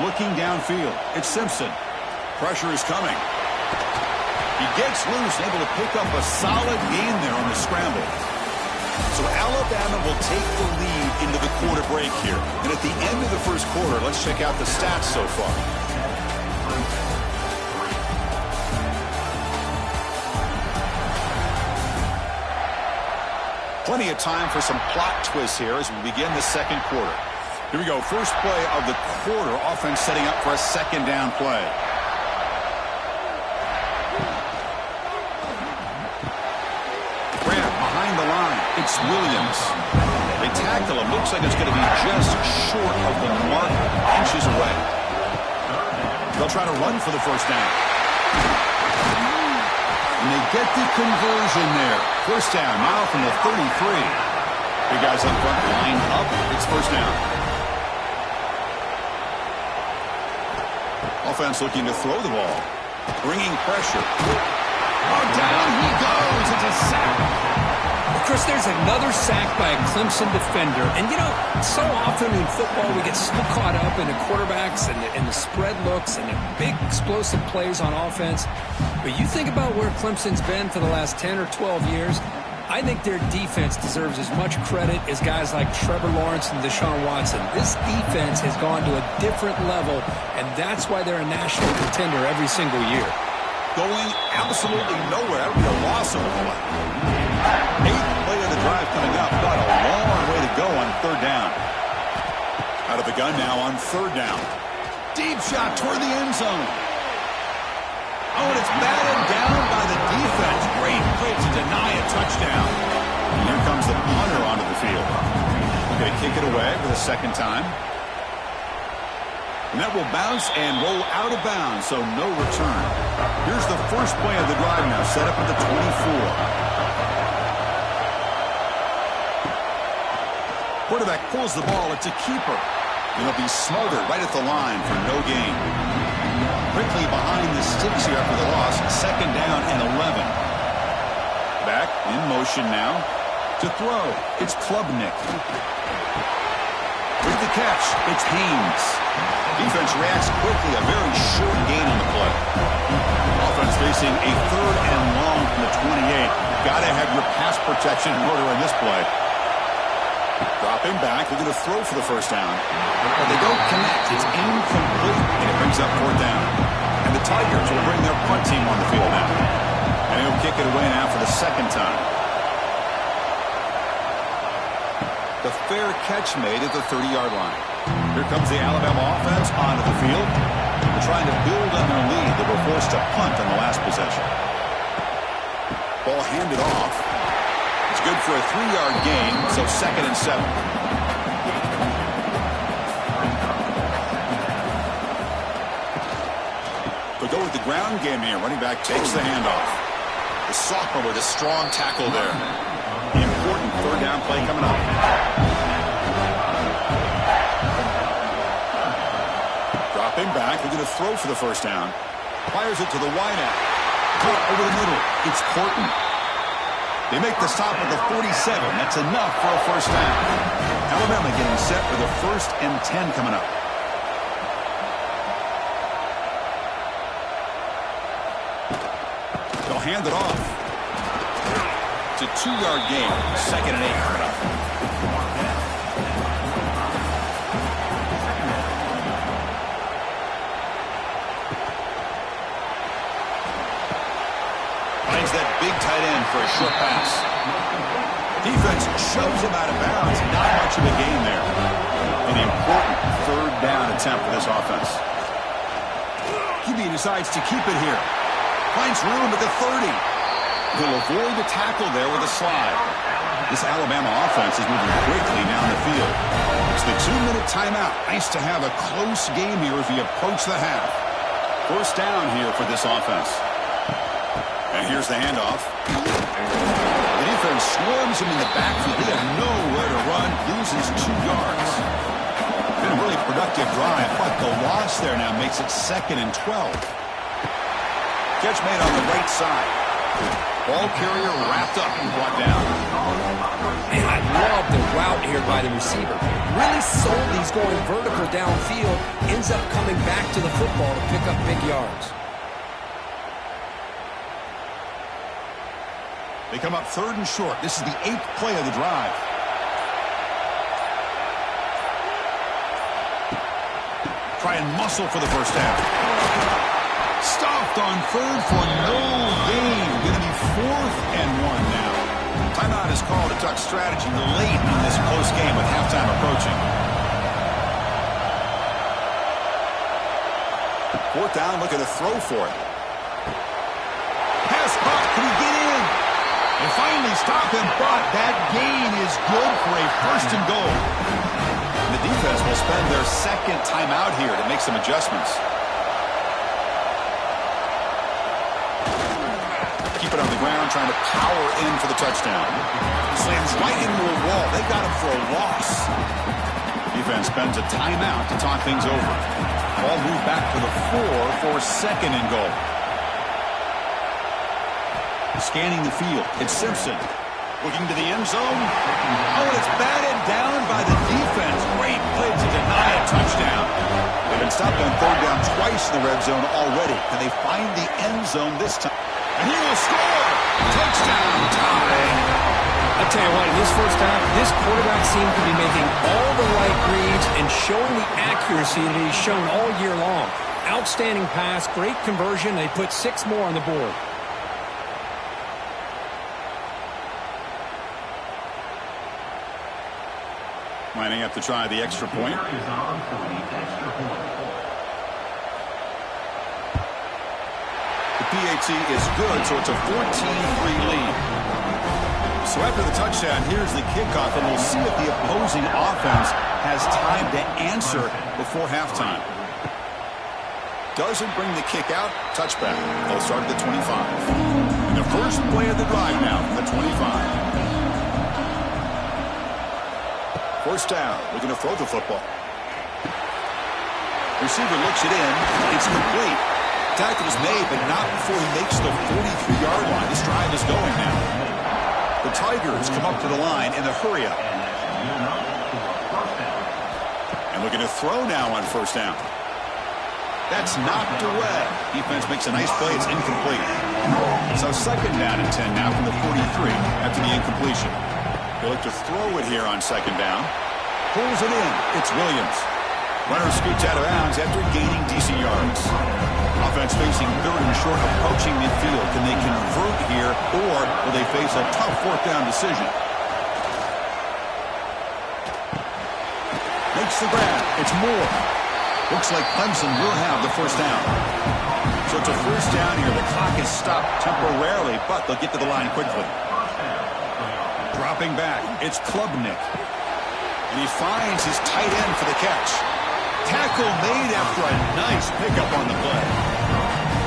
Looking downfield, it's Simpson. Pressure is coming. He gets loose, able to pick up a solid gain there on the scramble. So Alabama will take the lead into the quarter break here. And at the end of the first quarter, let's check out the stats so far. Plenty of time for some plot twists here as we begin the second quarter. Here we go. First play of the quarter. Offense setting up for a second down play. Grant behind the line. It's Williams. They tackle him. Looks like it's going to be just short of the mark, inches away. They'll try to run for the first down. And they get the conversion there. First down now from the 33. Big guys up front line up. It's first down. Offense looking to throw the ball. Bringing pressure. Oh, down he goes. It's a sack. Well, Chris, there's another sack by a Clemson defender. And, you know, so often in football we get so caught up in the quarterbacks and the spread looks and the big explosive plays on offense. But you think about where Clemson's been for the last 10 or 12 years, I think their defense deserves as much credit as guys like Trevor Lawrence and Deshaun Watson. This defense has gone to a different level, and that's why they're a national contender every single year. Going absolutely nowhere. That would be a loss of a play. Eighth play of the drive coming up, but a long way to go on third down. Out of the gun now on third down. Deep shot toward the end zone. Oh, and it's batted down by the defense. Great play to deny a touchdown. And here comes the punter onto the field. Going to kick it away for the second time. And that will bounce and roll out of bounds, so no return. Here's the first play of the drive now, set up at the 24. Quarterback pulls the ball. It's a keeper. And he'll be smothered right at the line for no gain. Quickly behind the sticks here after the loss. Second down and 11. Back in motion now to throw. It's Klubnik. With the catch, it's Haynes. Defense reacts quickly. A very short gain on the play. Offense facing a third and long from the 28. Got to have your pass protection in order in this play. Dropping back. They're going to throw for the first down. But they don't connect. It's incomplete. And it brings up fourth down. And the Tigers will bring their punt team on the field now. And he'll kick it away now for the second time. The fair catch made at the 30-yard line. Here comes the Alabama offense onto the field. They're trying to build on their lead. They were forced to punt on the last possession. Ball handed off. It's good for a 3-yard gain, so second and 7. They'll go with the ground game here. Running back takes the handoff. The sophomore with a strong tackle there. The important third down play coming up. Dropping back. They're going to throw for the first down. Fires it to the wideout. Caught over the middle. It's Horton. They make the stop at the 47. That's enough for a first down. Alabama getting set for the 1st and 10 coming up. They'll hand it off. It's a 2-yard gain. Second and 8 coming up. Finds that big tight end for a short pass. Defense shoves him out of bounds. Not much of a gain there. An important third down attempt for this offense. QB decides to keep it here. Finds room at the 30. He'll avoid the tackle there with a slide. This Alabama offense is moving quickly down the field. It's the 2-minute timeout. Nice to have a close game here as we approach the half. First down here for this offense. And here's the handoff. The defense swarms him in the backfield. He had nowhere to run. Loses 2 yards. Been a really productive drive, but the loss there now makes it 2nd and 12. Catch made on the right side. Ball carrier wrapped up and brought down. Man, I love the route here by the receiver. Really sold he's going vertical downfield. Ends up coming back to the football to pick up big yards. They come up 3rd and short. This is the 8th play of the drive. Try and muscle for the first down. Stopped on 3rd for no gain. Going to be 4th and 1 now. Timeout is called. A duck strategy late in this close game with halftime approaching. 4th down, looking to throw for it. Pass caught. Can he get in? They finally stop him, but that gain is good for a 1st and goal. And the defense will spend their 2nd timeout here to make some adjustments. Keep it on the ground, trying to power in for the touchdown. Slams right into a wall. They got him for a loss. Defense spends a timeout to talk things over. Ball moved back to the 4 for 2nd and goal. Scanning the field, it's Simpson. Looking to the end zone. Oh, and it's batted down by the defense. Great play to deny a touchdown. They've been stopped on 3rd down twice in the red zone already. Can they find the end zone this time? And he will score! Touchdown time! I tell you what, in this first half, this quarterback seemed to be making all the right reads and showing the accuracy that he's shown all year long. Outstanding pass, great conversion. They put 6 more on the board. Lining up to try the extra point. The PAT is good, so it's a 14-3 lead. So after the touchdown, here's the kickoff, and we'll see if the opposing offense has time to answer before halftime. Doesn't bring the kick out. Touchback. They'll start at the 25. And the first play of the drive now from the 25. 1st down, looking to throw the football. Receiver looks it in. It's complete. Tackle is made, but not before he makes the 43-yard line. This drive is going now. The Tigers come up to the line in the hurry-up. And looking to throw now on 1st down. That's knocked away. Defense makes a nice play. It's incomplete. So 2nd down and 10 now from the 43 after the incompletion. They look to throw it here on 2nd down. Pulls it in. It's Williams. Runner scoots out of bounds after gaining decent yards. Offense facing 3rd and short, approaching midfield. Can they convert here, or will they face a tough 4th down decision? Makes the grab. It's Moore. Looks like Clemson will have the 1st down. So it's a 1st down here. The clock is stopped temporarily, but they'll get to the line quickly. Dropping back, it's Klubnik. And he finds his tight end for the catch. Tackle made after a nice pickup on the play.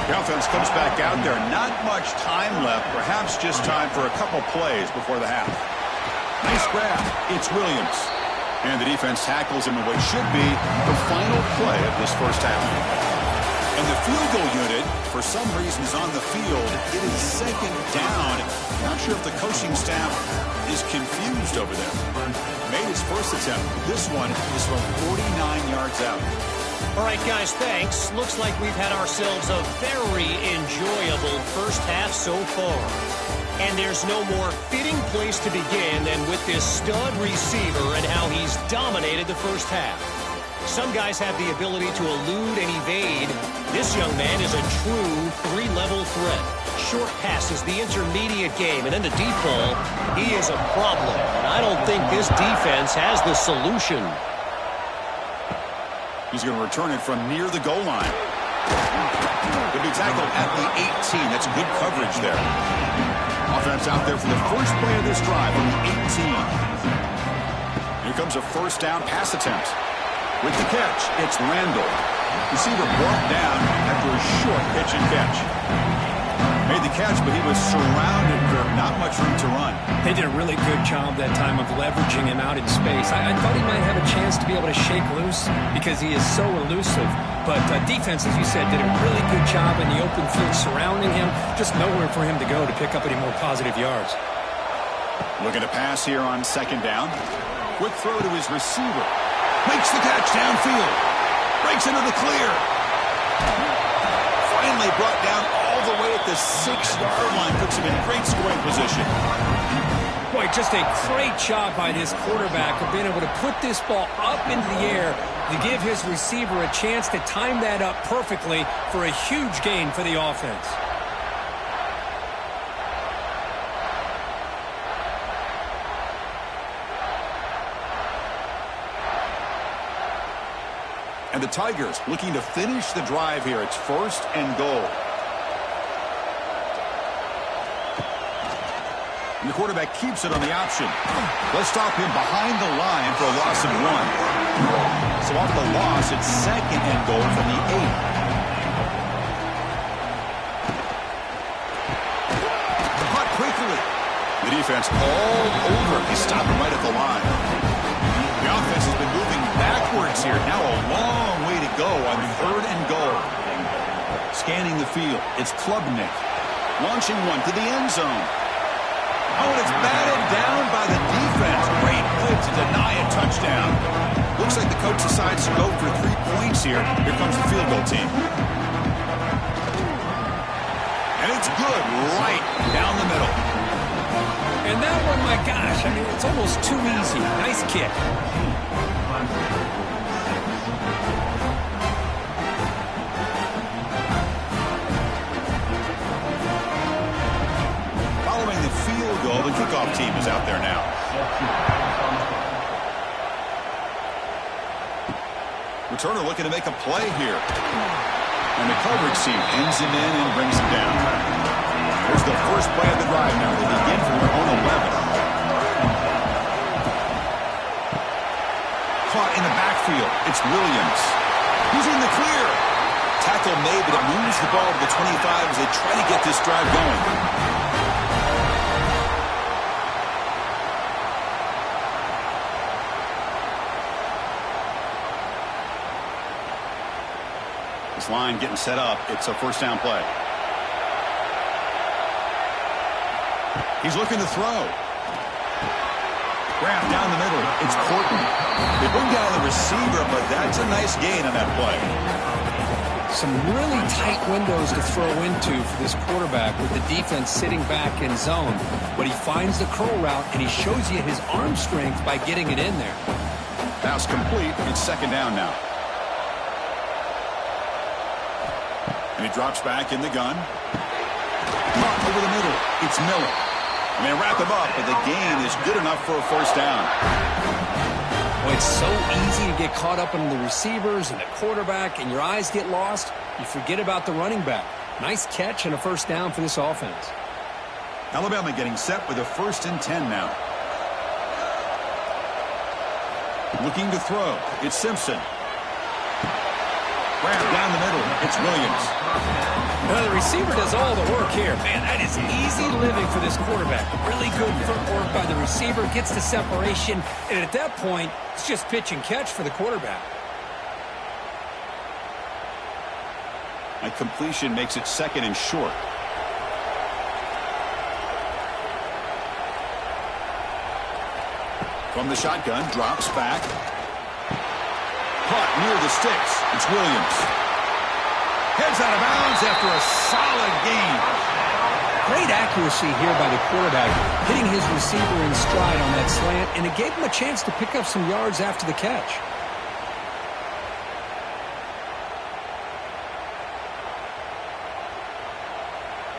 The offense comes back out there. Not much time left. Perhaps just time for a couple plays before the half. Nice grab. It's Williams. And the defense tackles him in what should be the final play of this first half. And the field goal unit, for some reason, is on the field. It is 2nd down. Not sure if the coaching staff is confused over there. Made his first attempt. This one is from 49 yards out. All right, guys, thanks. Looks like we've had ourselves a very enjoyable first half so far. And there's no more fitting place to begin than with this stud receiver and how he's dominated the first half. Some guys have the ability to elude and evade. This young man is a true 3-level threat. Short passes, the intermediate game, and then the deep ball. He is a problem, and I don't think this defense has the solution. He's going to return it from near the goal line. He'll be tackled at the 18. That's good coverage there. Offense out there for the first play of this drive from the 18. Here comes a 1st down pass attempt. With the catch, it's Randall. Receiver brought down after a short pitch and catch. Made the catch, but he was surrounded for not much room to run. They did a really good job that time of leveraging him out in space. I thought he might have a chance to be able to shake loose because he is so elusive. But defense, as you said, did a really good job in the open field surrounding him. Just nowhere for him to go to pick up any more positive yards. Looking to pass here on 2nd down. Quick throw to his receiver. Makes the catch downfield. Breaks into the clear. Finally brought down all the way at the 6-yard line. Could puts him in great scoring position. Boy, just a great job by this quarterback of being able to put this ball up into the air to give his receiver a chance to time that up perfectly for a huge gain for the offense. And the Tigers looking to finish the drive here. It's 1st and goal. And the quarterback keeps it on the option. Let's stop him behind the line for a loss of 1. So off the loss, it's 2nd and goal from the 8. Caught quickly. The defense all over. He stopped him right at the line. The offense has been moving backwards here. Now a long way to go on 3rd and goal. Scanning the field. It's Klubnik. Launching one to the end zone. Oh, and it's batted down by the defense. Great play to deny a touchdown. Looks like the coach decides to go for 3 points here. Here comes the field goal team. And it's good right down the middle. And that one, my gosh, I mean, it's almost too easy. Nice kick. Following the field goal, the kickoff team is out there now. Returner looking to make a play here. And the coverage team ends him in and brings him down. Here's the first play of the drive now. They begin from their own 11. Caught in the backfield. It's Williams. He's in the clear. Tackle made, but it moves the ball to the 25 as they try to get this drive going. This line getting set up. It's a 1st down play. He's looking to throw. Wrap down the middle. It's Portman. They bring down the receiver, but that's a nice gain on that play. Some really tight windows to throw into for this quarterback with the defense sitting back in zone. But he finds the curl route, and he shows you his arm strength by getting it in there. Pass complete. It's 2nd down now. And he drops back in the gun. Caught over the middle. It's Miller. And they wrap him up, but the gain is good enough for a 1st down. Well, it's so easy to get caught up in the receivers and the quarterback, and your eyes get lost. You forget about the running back. Nice catch and a 1st down for this offense. Alabama getting set with a 1st and 10 now. Looking to throw. It's Simpson. Wrap down the middle. It's Williams. Well, the receiver does all the work here. Man, that is easy living for this quarterback. Really good footwork by the receiver. Gets the separation. And at that point, it's just pitch and catch for the quarterback. A completion makes it 2nd and short. From the shotgun, drops back. Caught near the sticks. It's Williams. Heads out of bounds after a solid gain. Great accuracy here by the quarterback, hitting his receiver in stride on that slant, and it gave him a chance to pick up some yards after the catch.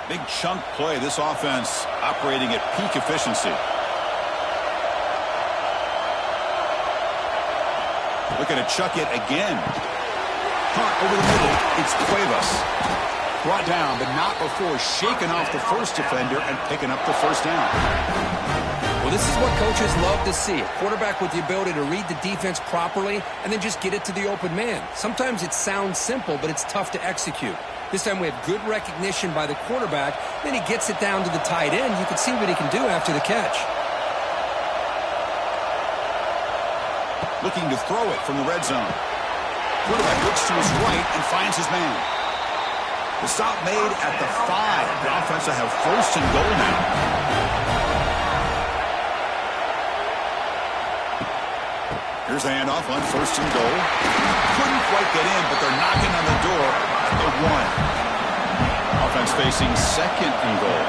Big chunk play. This offense operating at peak efficiency. Looking to chuck it again. Caught over the middle. It's Cuevas. Brought down, but not before shaking off the first defender and picking up the 1st down. Well, this is what coaches love to see. A quarterback with the ability to read the defense properly and then just get it to the open man. Sometimes it sounds simple, but it's tough to execute. This time we have good recognition by the quarterback. Then he gets it down to the tight end. You can see what he can do after the catch. Looking to throw it from the red zone. Quarterback looks to his right and finds his man. The stop made at the 5. The offense will have 1st and goal now. Here's the handoff on 1st and goal. Couldn't quite get in, but they're knocking on the door at the 1. Offense facing 2nd and goal.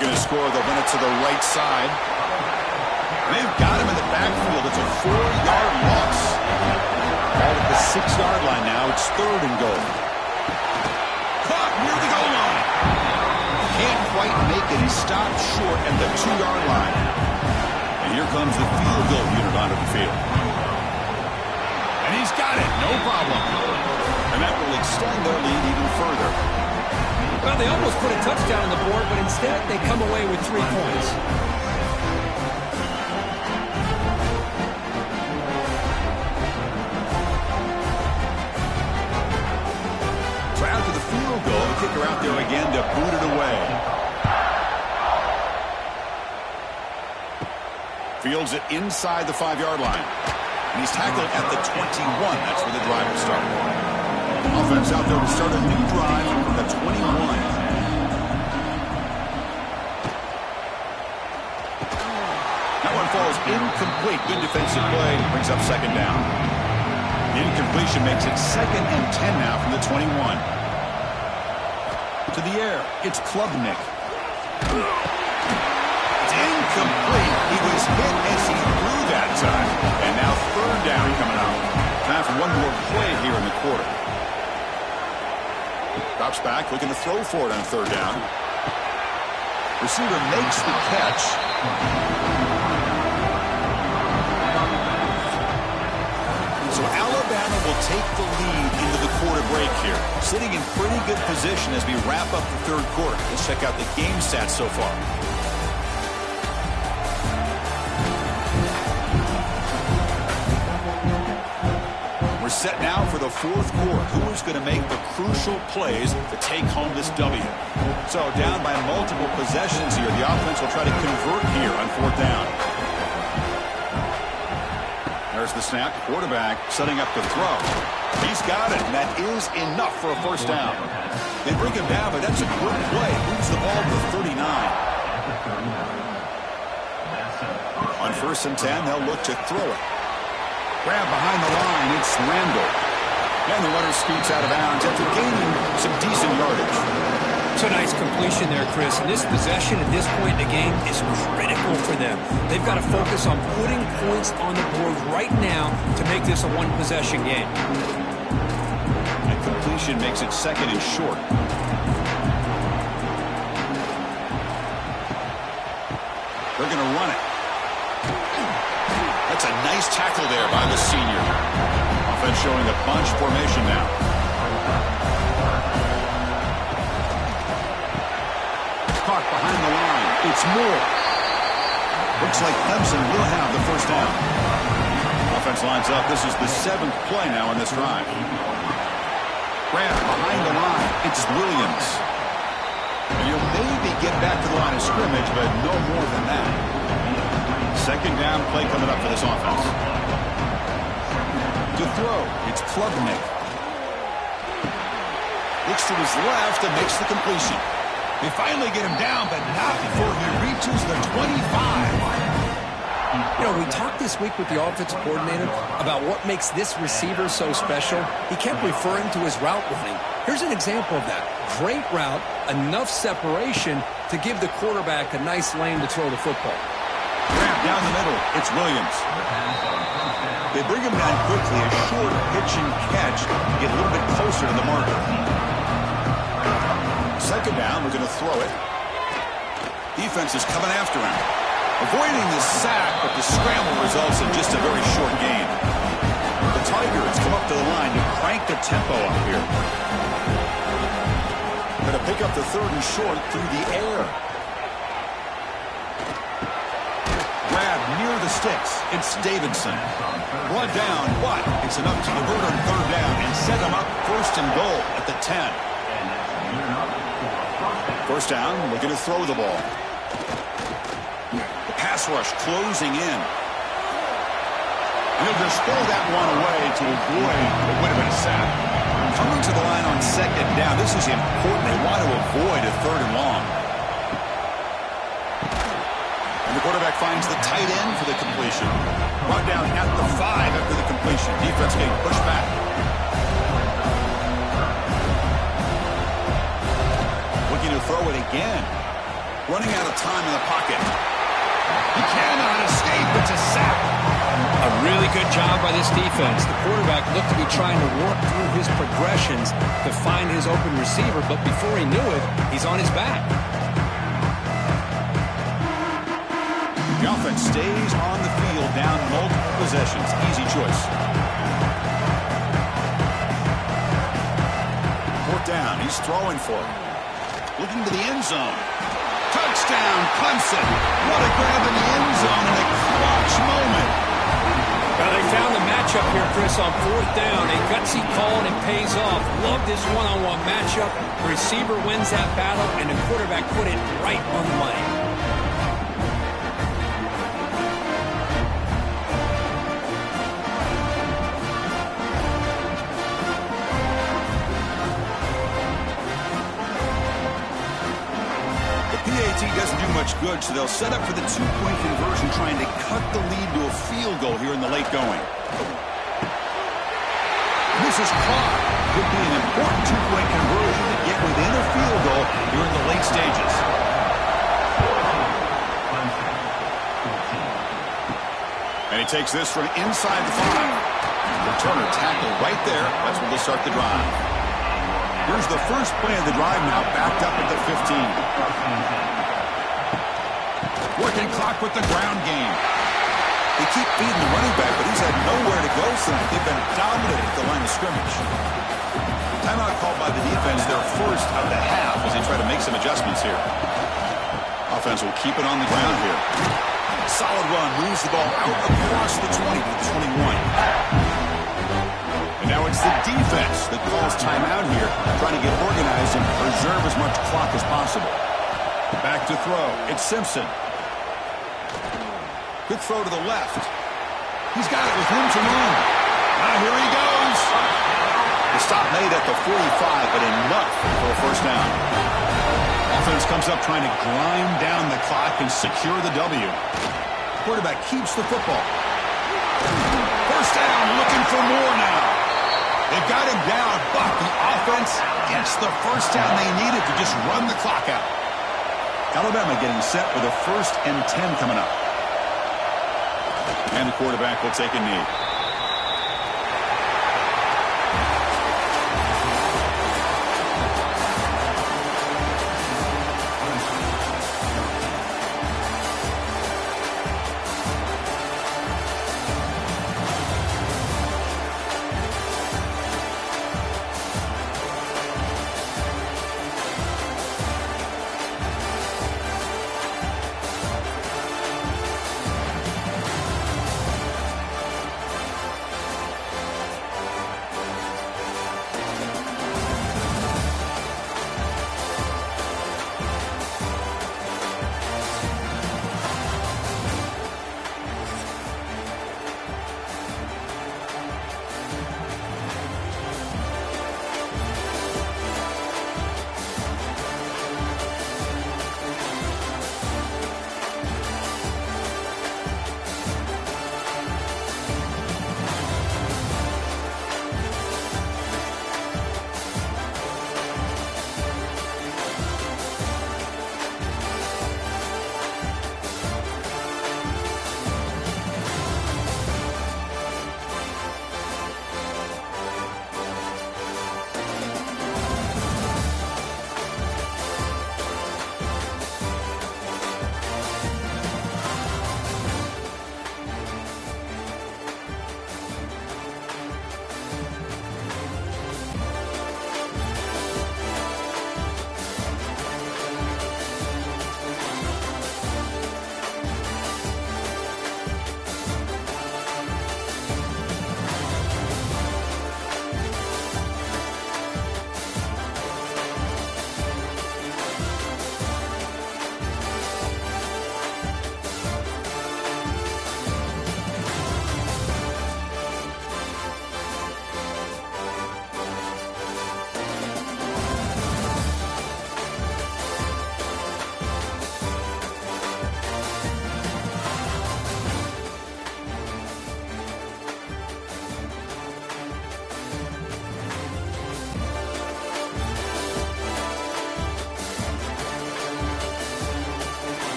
Looking to score, they'll run it to the right side. They've got him in the backfield. It's a 4-yard loss. Ball at the 6-yard line now. It's 3rd and goal. Caught near the goal line. Can't quite make it. He stopped short at the 2-yard line. And here comes the field goal unit onto the field. And he's got it. No problem. And that will extend their lead even further. Well, they almost put a touchdown on the board, but instead they come away with 3 points. So after the field goal, the kicker out there again to boot it away. Fields it inside the 5-yard line. And he's tackled at the 21. That's where the drive will start. Offense out there to start a new drive from the 21. That one falls incomplete. Good defensive play. Brings up 2nd down. The incompletion makes it 2nd and 10 now from the 21. To the air. It's Klubnik. It's incomplete. He was hit as he threw that time. And now 3rd down coming out. Time for one more play here in the quarter. Drops back, looking to throw for it on 3rd down. Receiver makes the catch. So Alabama will take the lead into the quarter break here. Sitting in pretty good position as we wrap up the 3rd quarter. Let's check out the game stats so far. Set now for the 4th quarter. Who is going to make the crucial plays to take home this W? So down by multiple possessions here. The offense will try to convert here on 4th down. There's the snap. Quarterback setting up the throw. He's got it, and that is enough for a 1st down. They bring him down, but that's a good play. Moves the ball to the 39. On 1st and 10, they'll look to throw it. Grab behind the line, it's Randall. And the runner scoots out of bounds after gaining some decent yardage. It's a nice completion there, Chris. And this possession at this point in the game is critical for them. They've got to focus on putting points on the board right now to make this a one-possession game. And completion makes it 2nd and short. They're going to run it. That's a nice tackle there by the senior. Offense showing a bunch formation now. Caught behind the line. It's Moore. Looks like Clemson will have the 1st down. Offense lines up. This is the 7th play now on this drive. Grab behind the line. It's Williams. And you'll maybe get back to the line of scrimmage, but no more than that. 2nd down play coming up for this offense. To throw, it's Klubnik. Looks to his left and makes the completion. They finally get him down, but not before he reaches the 25. You know, we talked this week with the offensive coordinator about what makes this receiver so special. He kept referring to his route running. Here's an example of that. Great route, enough separation to give the quarterback a nice lane to throw the football. Grab down the middle. It's Williams. They bring him down quickly. A short pitch and catch to get a little bit closer to the marker. 2nd down. We're going to throw it. Defense is coming after him. Avoiding the sack, but the scramble results in just a very short gain. The Tigers come up to the line to crank the tempo up here. Going to pick up the 3rd and short through the air. Grab near the sticks. It's Davidson. Brought down, but it's enough to convert on 3rd down and set them up 1st and goal at the 10. 1st down, looking to throw the ball. The pass rush closing in. And he'll just throw that one away to avoid what would have been a sack. Coming to the line on 2nd down. This is important. They want to avoid a 3rd and long. And the quarterback finds the tight end for the completion. Brought down at the 5 after the completion. Defense getting pushed back. Looking to throw it again. running out of time in the pocket. He cannot escape. It's a sack. A really good job by this defense. The quarterback looked to be trying to work through his progressions to find his open receiver, but before he knew it, he's on his back. The offense stays on the field, down multiple possessions. Easy choice. Fourth down. He's throwing for it. Looking to the end zone. Touchdown, Clemson. What a grab in the end zone in a clutch moment. Well, they found the matchup here, Chris, on fourth down. A gutsy call, and it pays off. Love this one-on-one matchup. The receiver wins that battle, and the quarterback put it right on the money. Doesn't do much good, so they'll set up for the two-point conversion, trying to cut the lead to a field goal here in the late going. This is caught. Could be an important two-point conversion to get within a field goal here in the late stages. And he takes this from inside the 5. Returner tackle right there. That's where they'll start the drive. Here's the first play of the drive now, backed up at the 15. Working clock with the ground game. They keep feeding the running back, but he's had nowhere to go tonight. They've been dominant at the line of scrimmage. Timeout called by the defense, their first of the half, as they try to make some adjustments here. Offense will keep it on the ground here. Solid run, moves the ball out across the 20 to the 21. And now it's the defense that calls timeout here, trying to get organized and preserve as much clock as possible. Back to throw. It's Simpson. Good throw to the left. He's got it with room to move. Now here he goes. The stop made at the 45, but enough for a first down. Offense comes up trying to grind down the clock and secure the W. Quarterback keeps the football. First down, looking for more now. They've got him down, but the offense gets the first down they needed to just run the clock out. Alabama getting set for the 1st and 10 coming up. And the quarterback will take a knee.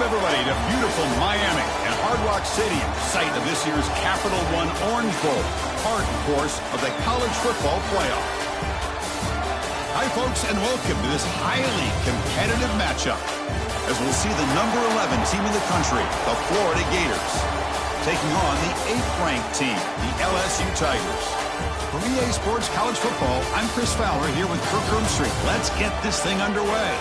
everybody, to beautiful Miami and Hard Rock Stadium, site of this year's Capital One Orange Bowl, part, of course, of the college football playoff. Hi, folks, and welcome to this highly competitive matchup, as we'll see the number 11 team in the country, the Florida Gators, taking on the 8th-ranked team, the LSU Tigers. For EA Sports College Football, I'm Chris Fowler here with Kirk Herbstreit. Let's get this thing underway.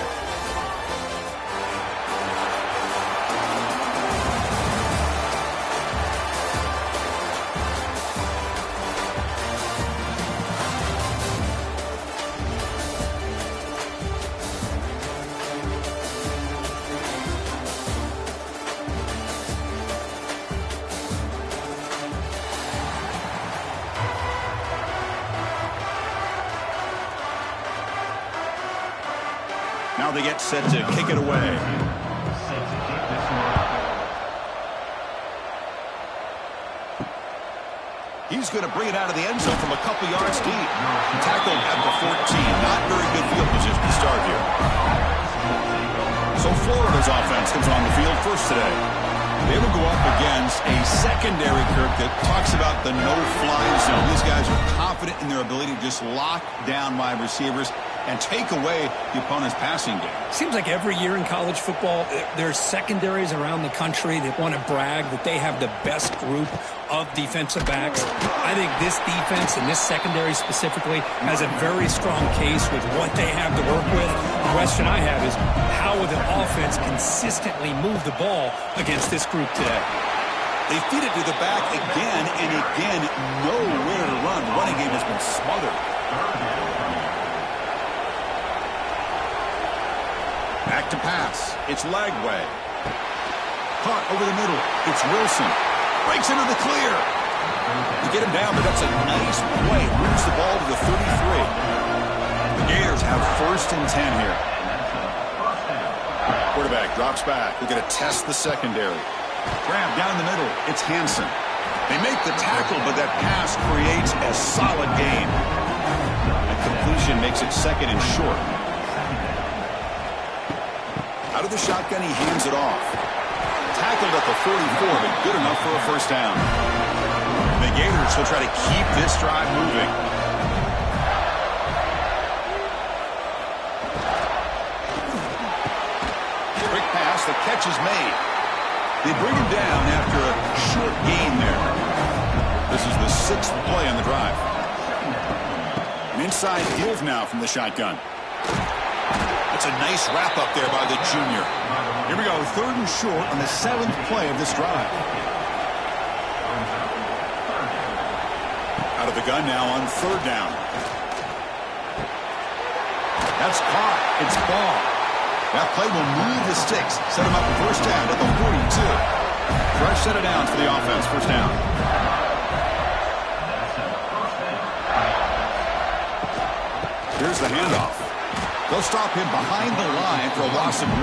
Now they get set to kick it away. He's going to bring it out of the end zone from a couple yards deep. Tackled at the 14. Not very good field position to start here. So Florida's offense comes on the field first today. They will go up against a secondary, Kirk, that talks about the no-fly zone. These guys are confident in their ability to just lock down wide receivers and take away the opponent's passing game. Seems like every year in college football, there's secondaries around the country that want to brag that they have the best group of defensive backs. I think this defense and this secondary specifically has a very strong case with what they have to work with. The question I have is, how will the offense consistently move the ball against this group today? They feed it to the back again and again. Nowhere to run. The running game has been smothered. Back to pass. It's Lagway. Caught over the middle. It's Wilson. Breaks into the clear. You get him down, but that's a nice play. Moves the ball to the 33. The Gators have 1st and 10 here. Quarterback drops back. They're going to test the secondary. Grab down the middle. It's Hansen. They make the tackle, but that pass creates a solid gain. A completion makes it 2nd and short. Out of the shotgun, he hands it off. Tackled at the 44, but good enough for a 1st down. The Gators will try to keep this drive moving. Quick pass, the catch is made. They bring him down after a short gain there. This is the 6th play on the drive. An inside give now from the shotgun. It's a nice wrap-up there by the junior. Here we go, 3rd and short on the 7th play of this drive. Out of the gun now on 3rd down. That's caught. It's ball. That play will move the sticks. Set him up for 1st down at the 42. Fresh set of downs for the offense. 1st down. Here's the handoff. They'll stop him behind the line for a loss of 1.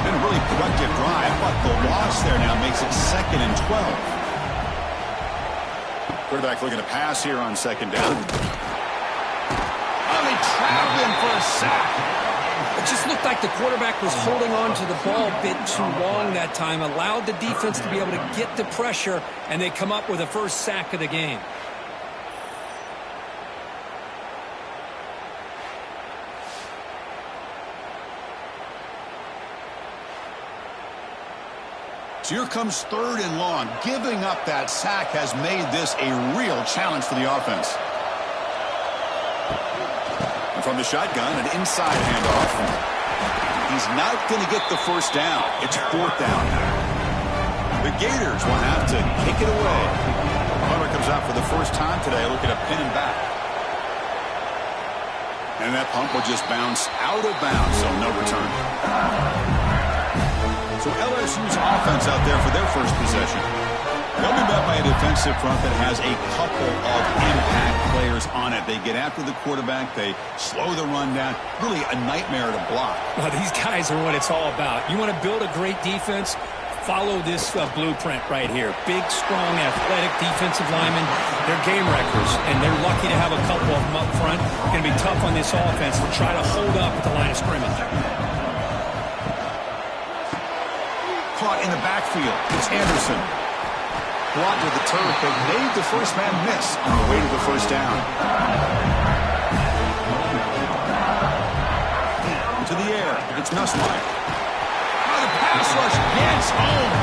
Been a really productive drive, but the loss there now makes it 2nd and 12. Quarterback looking to pass here on 2nd down. Oh, they trap him for a sack. It just looked like the quarterback was holding on to the ball a bit too long that time, allowed the defense to be able to get the pressure, and they come up with a 1st sack of the game. So here comes 3rd and long. Giving up that sack has made this a real challenge for the offense. And from the shotgun, an inside handoff. He's not going to get the 1st down. It's 4th down. The Gators will have to kick it away. Hunter comes out for the 1st time today, looking to pin him back. And that pump will just bounce out of bounds, so no return. So LSU's offense out there for their 1st possession. They'll be met by a defensive front that has a couple of impact players on it. They get after the quarterback. They slow the run down. Really a nightmare to block. Well, these guys are what it's all about. You want to build a great defense? Follow this blueprint right here. Big, strong, athletic defensive linemen. They're game wreckers, and they're lucky to have a couple of them up front. Going to be tough on this offense to try to hold up at the line of scrimmage. Caught in the backfield. It's Anderson. Brought to the turf. They made the first man miss on the way to the first down. To the air. It's Nussmeier. Now the pass rush gets home.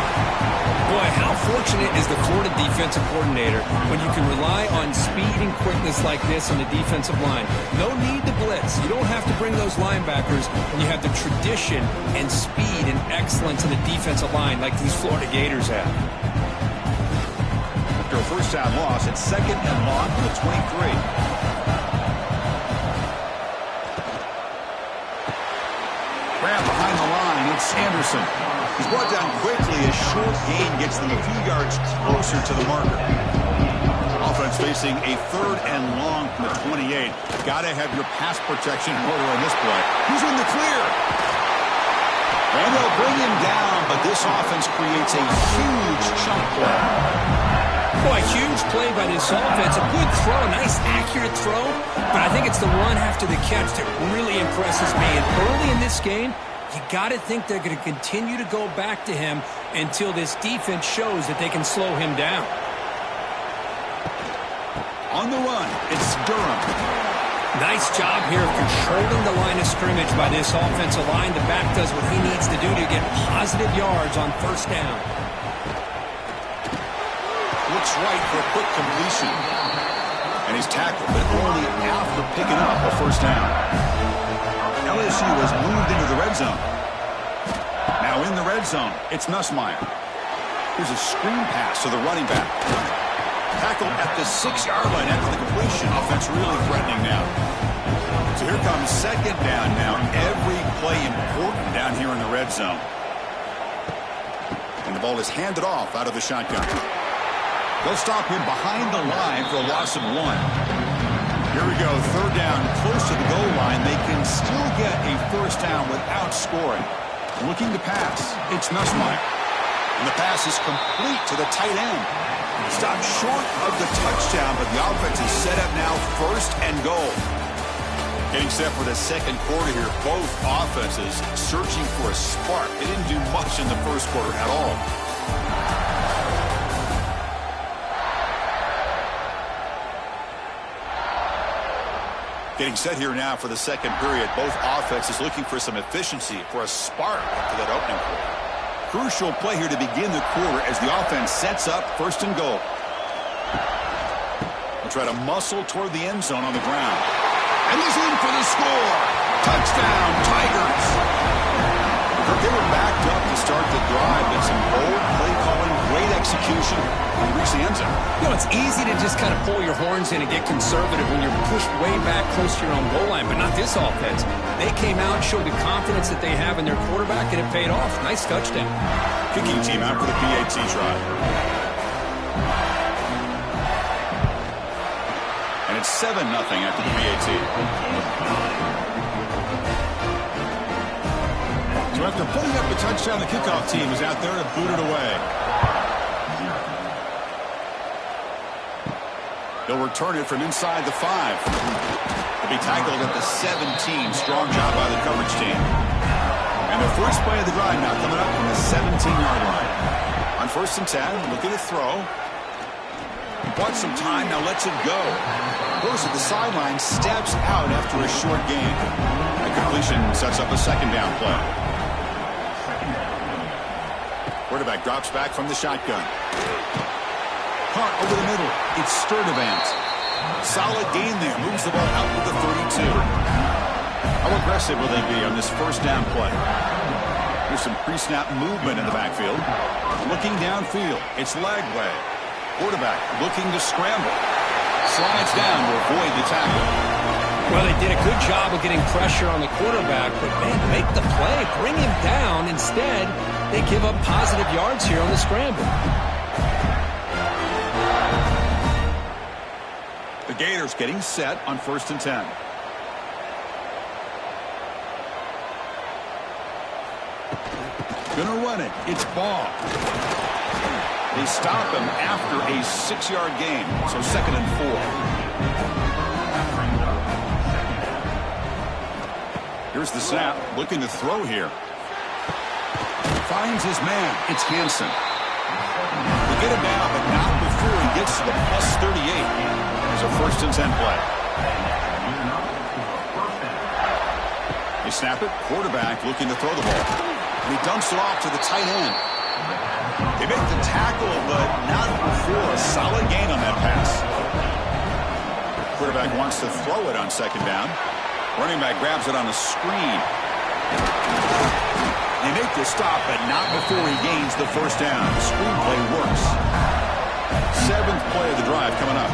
Boy, how fortunate is the Florida defensive coordinator when you can rely on speed and quickness like this on the defensive line. No need to blitz. You don't have to bring those linebackers when you have the tradition and speed and excellence in the defensive line like these Florida Gators have. After a first down loss, it's second and long from the 23. Grab behind the line. It's Anderson. He's brought down quickly. A short gain gets them a few yards closer to the marker. Offense facing a third and long from the 28. Got to have your pass protection in order on this play. He's in the clear. And they'll bring him down, but this offense creates a huge chunk play. Boy, huge play by this offense. A good throw, a nice accurate throw, but I think it's the run after the catch that really impresses me. And early in this game, you got to think they're going to continue to go back to him until this defense shows that they can slow him down. On the run, it's Durham. Nice job here of controlling the line of scrimmage by this offensive line. The back does what he needs to do to get positive yards on first down. Looks right for a quick completion. And he's tackled, but only after picking up a first down. LSU has moved into the red zone. Now in the red zone, it's Nussmeier. Here's a screen pass to the running back. Tackled at the 6-yard line after the completion. Offense really threatening now. So here comes second down now. Every play important down here in the red zone. And the ball is handed off out of the shotgun. They'll stop him behind the line for a loss of 1. Here we go, third down, close to the goal line. They can still get a first down without scoring. Looking to pass, it's Nussmeier. And the pass is complete to the tight end. Stopped short of the touchdown, but the offense is set up now, first and goal. Getting set for the second quarter here. Both offenses searching for a spark. They didn't do much in the first quarter at all. Getting set here now for the second period. Both offenses looking for some efficiency, for a spark after that opening quarter. Crucial play here to begin the quarter as the offense sets up first and goal. They'll try to muscle toward the end zone on the ground. And he's in for the score. Touchdown, Tigers. They were backed up to start the drive, but some bold play calling, great execution, and reach the end zone. You know, it's easy to just kind of pull your horns in and get conservative when you're pushed way back close to your own goal line, but not this offense. They came out, showed the confidence that they have in their quarterback, and it paid off. Nice touchdown. Kicking team out for the PAT try. And it's 7-0 after the PAT. So after putting up a touchdown, the kickoff team is out there to boot it away. They'll return it from inside the 5. They'll be tackled at the 17. Strong job by the coverage team. And the first play of the drive now coming up from the 17-yard line. On first and 10, looking to throw. Wants some time, now lets it go. Goes to the sideline, steps out after a short gain. The completion sets up a second down play. Quarterback drops back from the shotgun. Caught over the middle. It's Sturdivant. Solid gain there. Moves the ball out to the 32. How aggressive will they be on this first down play? There's some pre-snap movement in the backfield. Looking downfield. It's Lagway. Quarterback looking to scramble. Slides down to avoid the tackle. Well, they did a good job of getting pressure on the quarterback, but, man, make the play. Bring him down. Instead, they give up positive yards here on the scramble. The Gators getting set on first and 10. Gonna run it. It's Ball. They stop him after a 6-yard gain, so second and 4. Here's the snap. Looking to throw here. Finds his man. It's Hansen. They get him down, but not before he gets to the +38. There's a 1st and 10 play. They snap it. Quarterback looking to throw the ball. And he dumps it off to the tight end. They make the tackle, but not before a solid gain on that pass. Quarterback wants to throw it on 2nd down. Running back grabs it on a screen. They make the stop, but not before he gains the 1st down. The screenplay works. 7th play of the drive coming up.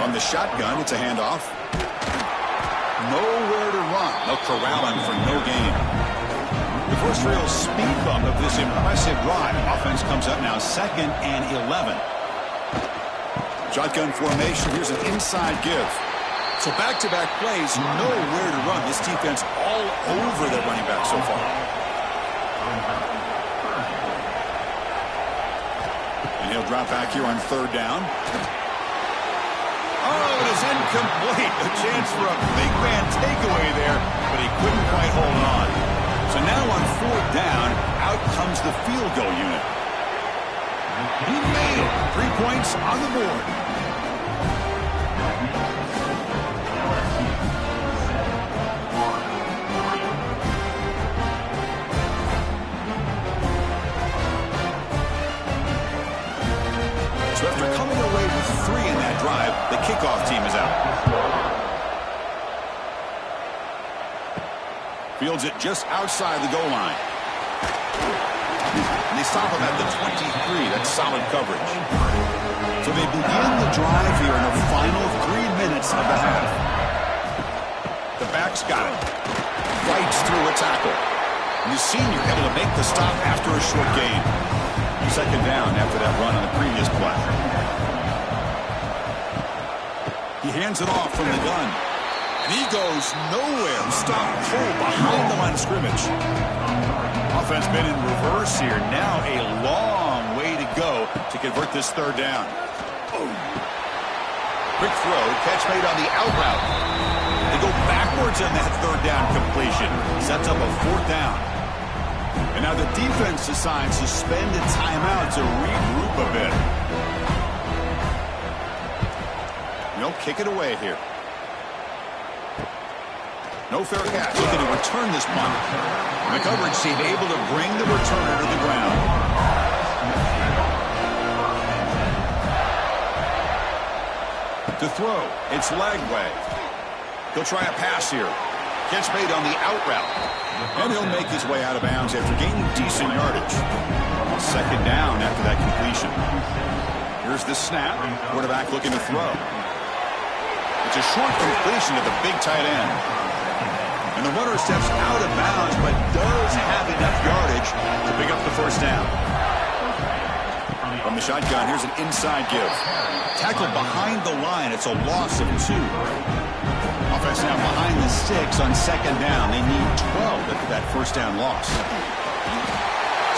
On the shotgun, it's a handoff. Nowhere to run. They'll corral him for no gain. The first real speed bump of this impressive drive. Offense comes up now 2nd and 11. Shotgun formation. Here's an inside give. So back-to-back plays, nowhere to run. This defense all over their running back so far. And he'll drop back here on 3rd down. Oh, it is incomplete. A chance for a big man takeaway there, but he couldn't quite hold on. So now on 4th down, out comes the field goal unit. He made it. 3 points on the board. So after coming away with 3 in that drive, the kickoff team is out. Fields it just outside the goal line. And they stop him at the 23. That's solid coverage. So they begin the drive here in the final 3 minutes of the half. The back's got it. Fights through a tackle. And the senior able to make the stop after a short gain. 2nd down after that run on the previous play. He hands it off from the gun. And he goes nowhere. Stop cold behind the line of scrimmage. Offense been in reverse here. Now a long way to go to convert this 3rd down. Quick throw. Catch made on the out route. They go backwards on that 3rd down completion. Sets up a 4th down. And now the defense decides to spend a timeout to regroup a bit. They'll kick it away here. No fair catch. Looking to return this punt. The coverage team able to bring the returner to the ground. To throw, it's Lagway. He'll try a pass here. Catch made on the out route. And he'll make his way out of bounds after gaining decent yardage. 2nd down after that completion. Here's the snap. Quarterback looking to throw. It's a short completion to the big tight end. And the runner steps out of bounds, but does have enough yardage to pick up the 1st down. From the shotgun, here's an inside give. Tackled behind the line. It's a loss of 2. Offense now behind the 6 on 2nd down. They need 12 after that 1st down loss.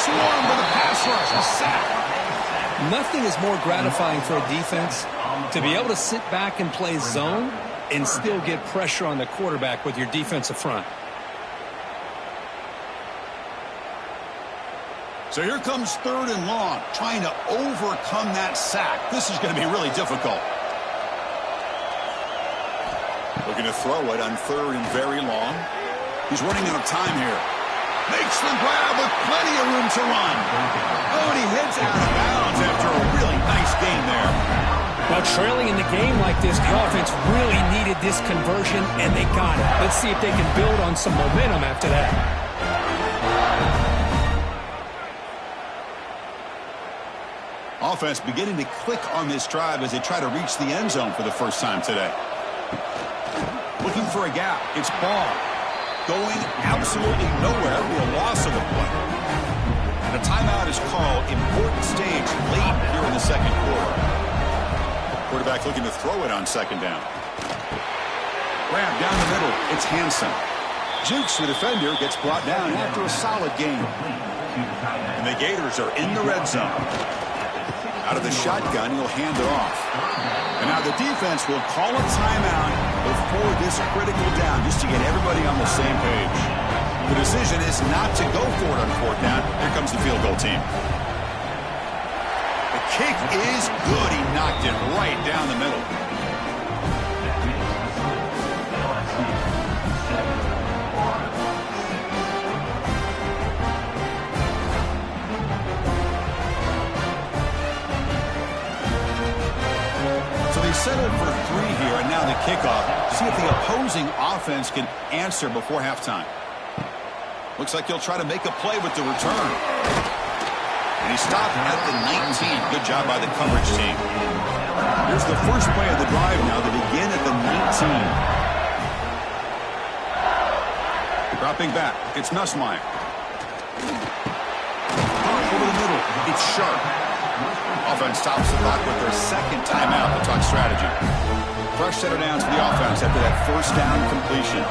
Swarm with a pass rush, a sack. Nothing is more gratifying for a defense to be able to sit back and play zone and still get pressure on the quarterback with your defensive front. So here comes 3rd and long, trying to overcome that sack. This is going to be really difficult. Looking to throw it on 3rd and very long. He's running out of time here. Makes the grab with plenty of room to run. Oh, and he heads out of bounds after a really nice gain there. Well, trailing in the game like this, the offense really needed this conversion, and they got it. Let's see if they can build on some momentum after that. Offense beginning to click on this drive as they try to reach the end zone for the first time today. Looking for a gap. It's Ball. Going absolutely nowhere. It'll be a loss of a play. And a timeout is called. Important stage late here in the 2nd quarter. Quarterback looking to throw it on 2nd down. Grab down the middle. It's Hansen. Jukes the defender. Gets brought down after a solid game. And the Gators are in the red zone. Out of the shotgun, he'll hand it off. And now the defense will call a timeout before this critical down, just to get everybody on the same page. The decision is not to go for it on fourth down. Here comes the field goal team. The kick is good. He knocked it right down the middle. So they settled for 3 here, and now the kickoff. See if the opposing offense can answer before halftime. Looks like he'll try to make a play with the return. And he stopped at the 19. Good job by the coverage team. Here's the first play of the drive now to begin at the 19. Dropping back. It's Nussmeier. Over the middle. It's Sharp. Offense stops the clock with their second timeout to talk strategy. Fresh set of downs for the offense after that first down completion.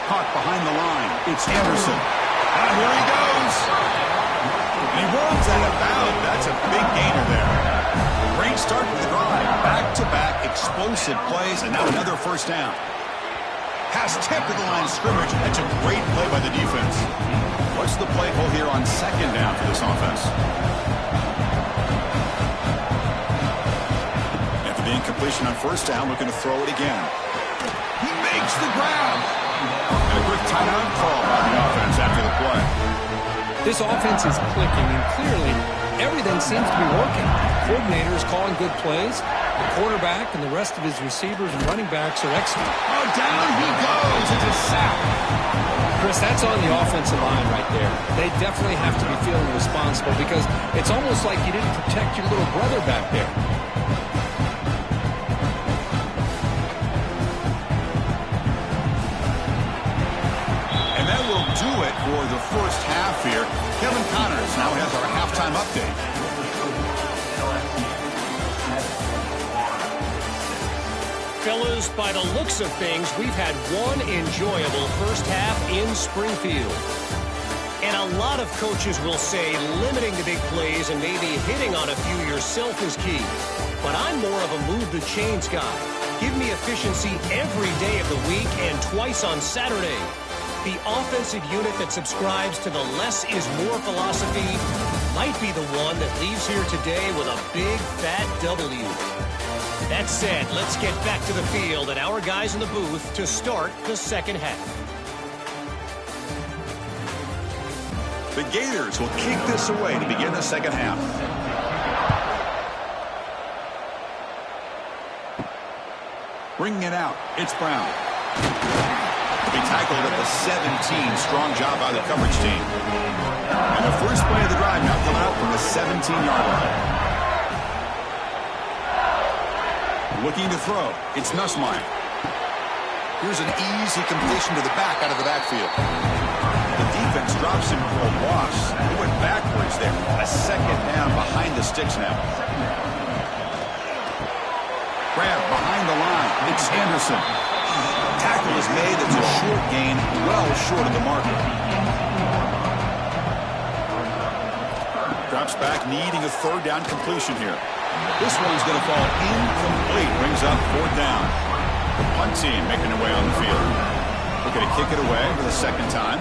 Caught behind the line. It's Anderson. And here he goes. And he runs out of bounds. That's a big gainer there. Great start to the drive. Back-to-back explosive plays, and now another first down. Pass tipped to the line of scrimmage. That's a great play by the defense. What's the play call here on second down for this offense? After the incompletion on first down, looking to throw it again. He makes the grab. And a quick timeout call by the offense after the play. This offense is clicking, and clearly everything seems to be working. The coordinator is calling good plays. The quarterback and the rest of his receivers and running backs are excellent. Oh, down he goes. It's a sack. Chris, that's on the offensive line right there. They definitely have to be feeling responsible because it's almost like you didn't protect your little brother back there. And that will do it for the first half here. Kevin Connors now has our halftime update. Fellas, by the looks of things, we've had one enjoyable first half in Springfield. And a lot of coaches will say limiting the big plays and maybe hitting on a few yourself is key. But I'm more of a move the chains guy. Give me efficiency every day of the week and twice on Saturday. The offensive unit that subscribes to the less is more philosophy might be the one that leaves here today with a big fat W. That said, let's get back to the field and our guys in the booth to start the second half. The Gators will kick this away to begin the second half. Bringing it out, it's Brown. To be tackled at the 17. Strong job by the coverage team. And the first play of the drive now coming up from the 17-yard line. Looking to throw. It's Nussmeier. Here's an easy completion to the back out of the backfield. The defense drops him for a loss. He went backwards there. A second down behind the sticks now. Grab behind the line. It's Anderson. Tackle is made. It's a short gain, well short of the marker. Drops back, needing a third down completion here. This one's going to fall incomplete. Brings up fourth down. The punt team making their way on the field. We're going to kick it away for the second time.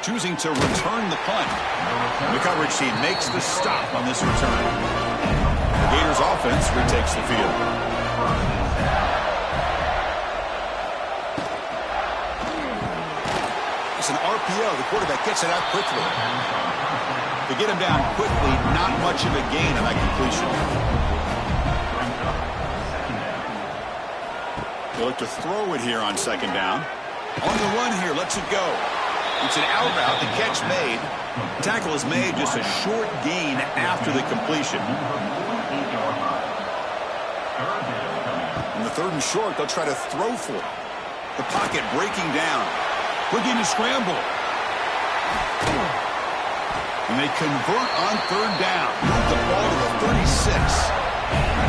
Choosing to return the punt. The coverage team makes the stop on this return. The Gators offense retakes the field. It's an RPO. The quarterback gets it out quickly. To get him down quickly, not much of a gain on that completion. They look to throw it here on second down. On the run here, lets it go. It's an out route. The catch made. Tackle is made, just a short gain after the completion. In the third and short, they'll try to throw for it. The pocket breaking down. Looking to scramble. And they convert on third down. Move the ball to the 36.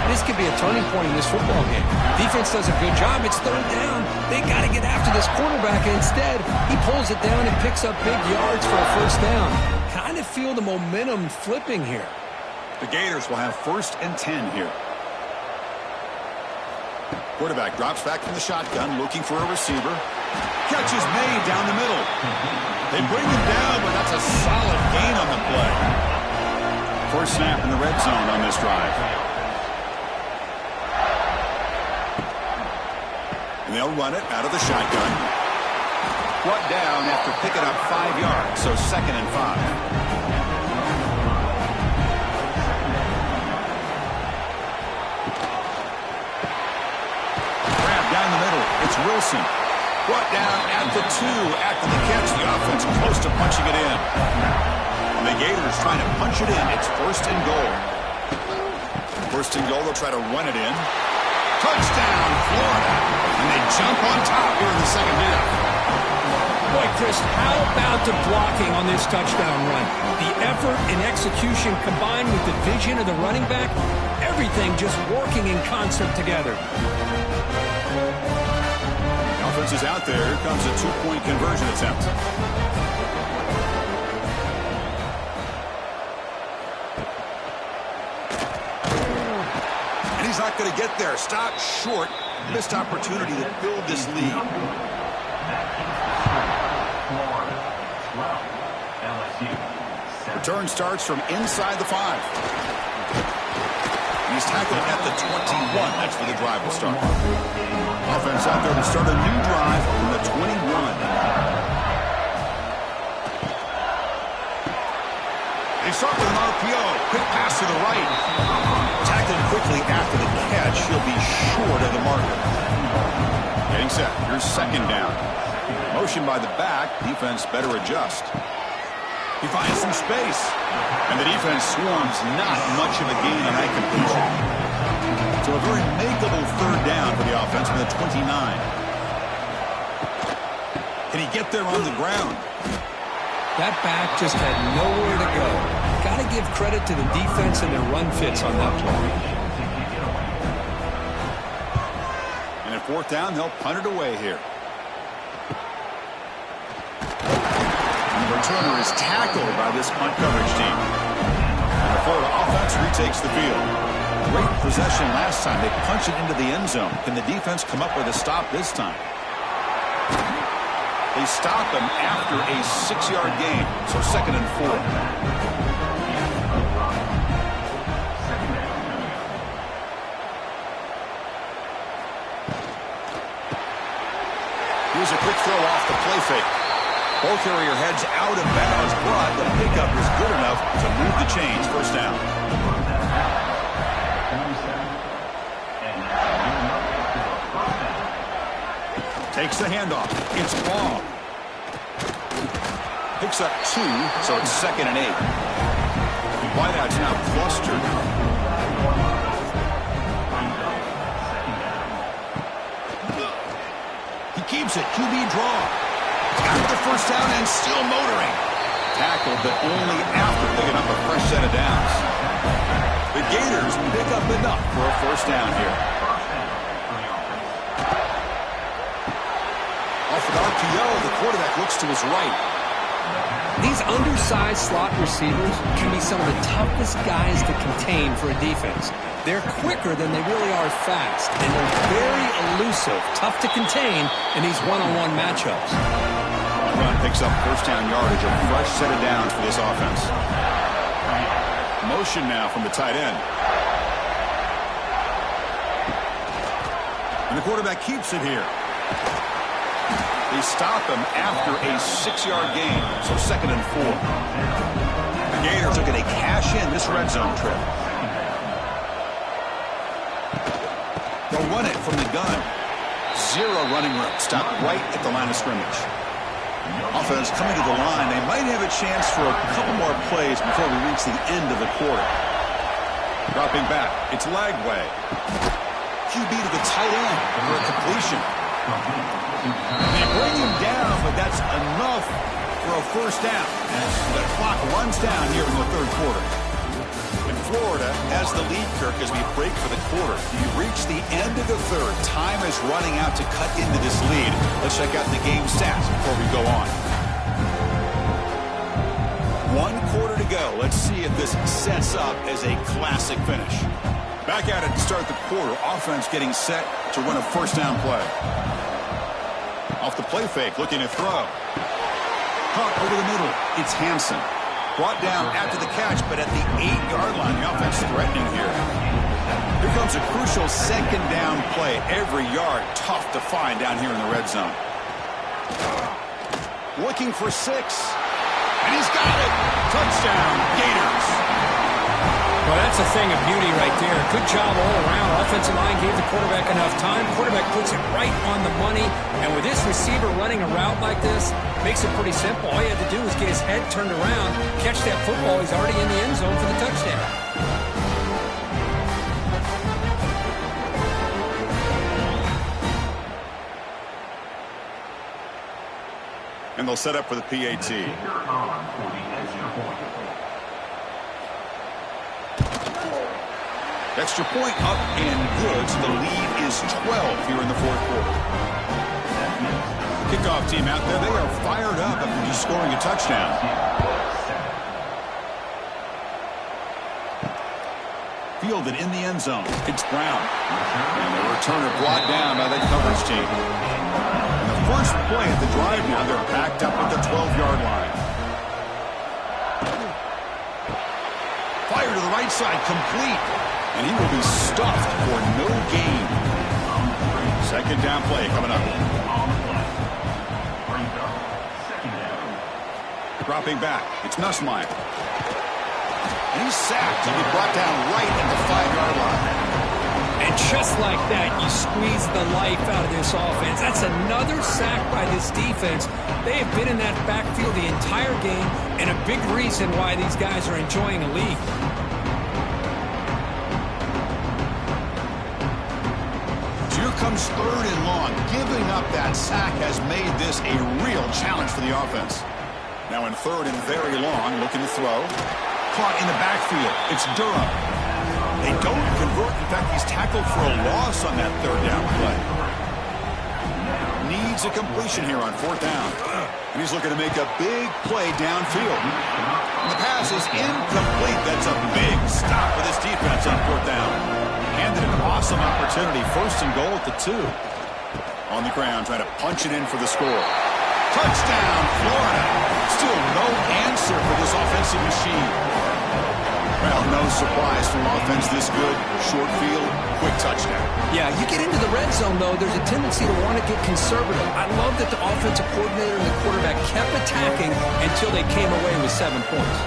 This could be a turning point in this football game. Defense does a good job. It's third down. They got to get after this quarterback, and instead, he pulls it down and picks up big yards for a first down. Kind of feel the momentum flipping here. The Gators will have 1st and 10 here. Quarterback drops back from the shotgun, looking for a receiver. Catch is made down the middle. They bring him down, but that's a solid gain on the play. First snap in the red zone on this drive. And they'll run it out of the shotgun. Brought down after picking up 5 yards, so 2nd and 5. Down the middle, it's Wilson. Brought down at the 2 after the catch. The offense close to punching it in. And the Gators trying to punch it in. It's 1st and goal. 1st and goal, they'll try to run it in. Touchdown, Florida. And they jump on top here in the second half. Boy, Chris, how about the blocking on this touchdown run? The effort and execution combined with the vision of the running back, everything just working in concert together. Offense is out there. Here comes a 2-point conversion attempt. And he's not going to get there. Stop short. Missed opportunity to build this lead. Return starts from inside the 5. He's tackled at the 21. That's where the drive will start. Offense out there to start a new drive from the 21. They start with an RPO. Quick pass to the right. Tackled quickly after the catch. He'll be short of the marker. Getting set. Here's 2nd down. Motion by the back. Defense better adjust. He finds some space. And the defense swarms. Not much of a gain on that completion. So a very makeable 3rd down for the offense from the 29. Can he get there on the ground? That back just had nowhere to go. Got to give credit to the defense and their run fits on that play. And at 4th down, they'll punt it away here. And the returner is tackled by this punt coverage team. And the Florida offense retakes the field. Great possession last time. They punch it into the end zone. Can the defense come up with a stop this time? They stop him after a 6-yard gain. So 2nd and 4. Here's a quick throw off the play fake. Ball carrier heads out of bounds, but the pickup is good enough to move the chains. 1st down. Takes the handoff. It's Ball. Picks up 2, so it's 2nd and 8. Wideout's now clustered. He keeps it. QB draw. Got the 1st down and still motoring. Tackled, but only after picking up a fresh set of downs. The Gators pick up enough for a 1st down here. Off an RPO, the quarterback looks to his right. These undersized slot receivers can be some of the toughest guys to contain for a defense. They're quicker than they really are fast, and they're very elusive, tough to contain in these one-on-one matchups. The run picks up 1st down yardage, a fresh set of downs for this offense. Motion now from the tight end. And the quarterback keeps it here. They stop him after a 6-yard gain, so 2nd and 4. The Gators are going to cash in this red zone trip. They'll run it from the gun. 0 running room. Stop right at the line of scrimmage. Offense coming to the line. They might have a chance for a couple more plays before we reach the end of the quarter. Dropping back. It's Lagway. QB to the tight end for a completion. They bring him down, but that's enough for a 1st down. As the clock runs down here in the 3rd quarter. And Florida has the lead, Kirk, as we break for the quarter. You reach the end of the 3rd. Time is running out to cut into this lead. Let's check out the game stats before we go on. 1 quarter to go. Let's see if this sets up as a classic finish. Back at it to start the quarter. Offense getting set to run a first down play. Off the play fake, looking to throw. Caught over the middle. It's Hansen. Brought down after the catch, but at the 8-yard line, the offense threatening here. Here comes a crucial second down play. Every yard tough to find down here in the red zone. Looking for 6. And he's got it. Touchdown, Gators. Well, that's a thing of beauty right there. Good job all around. Offensive line gave the quarterback enough time. Quarterback puts it right on the money. And with this receiver running a route like this, makes it pretty simple. All you had to do was get his head turned around, catch that football. He's already in the end zone for the touchdown. And they'll set up for the PAT. Extra point up and good. So the lead is 12 here in the fourth quarter. Kickoff team out there. They are fired up after just scoring a touchdown. Fielded in the end zone. It's Brown. And the returner brought down by the coverage team. And the first play at the drive now, they're backed up at the 12-yard line. Fire to the right side, complete. And he will be stuffed for no gain. Second down play coming up. Dropping back. It's Nussmeier. And he's sacked. He'll be brought down right at the 5-yard line. And just like that, you squeeze the life out of this offense. That's another sack by this defense. They have been in that backfield the entire game, and a big reason why these guys are enjoying a lead. Here comes 3rd and long. Giving up that sack has made this a real challenge for the offense. Now in 3rd and very long, looking to throw. Caught in the backfield. It's Durham. They don't convert. In fact, he's tackled for a loss on that 3rd down play. Needs a completion here on 4th down. And he's looking to make a big play downfield. And the pass is incomplete. That's a big stop for this defense on 4th down. Handed an awesome opportunity. 1st and goal at the 2. On the ground, trying to punch it in for the score. Touchdown, Florida. Still no answer for this offensive machine. Well, no surprise from offense this good. Short field, quick touchdown. Yeah, you get into the red zone, though, there's a tendency to want to get conservative. I love that the offensive coordinator and the quarterback kept attacking until they came away with 7 points.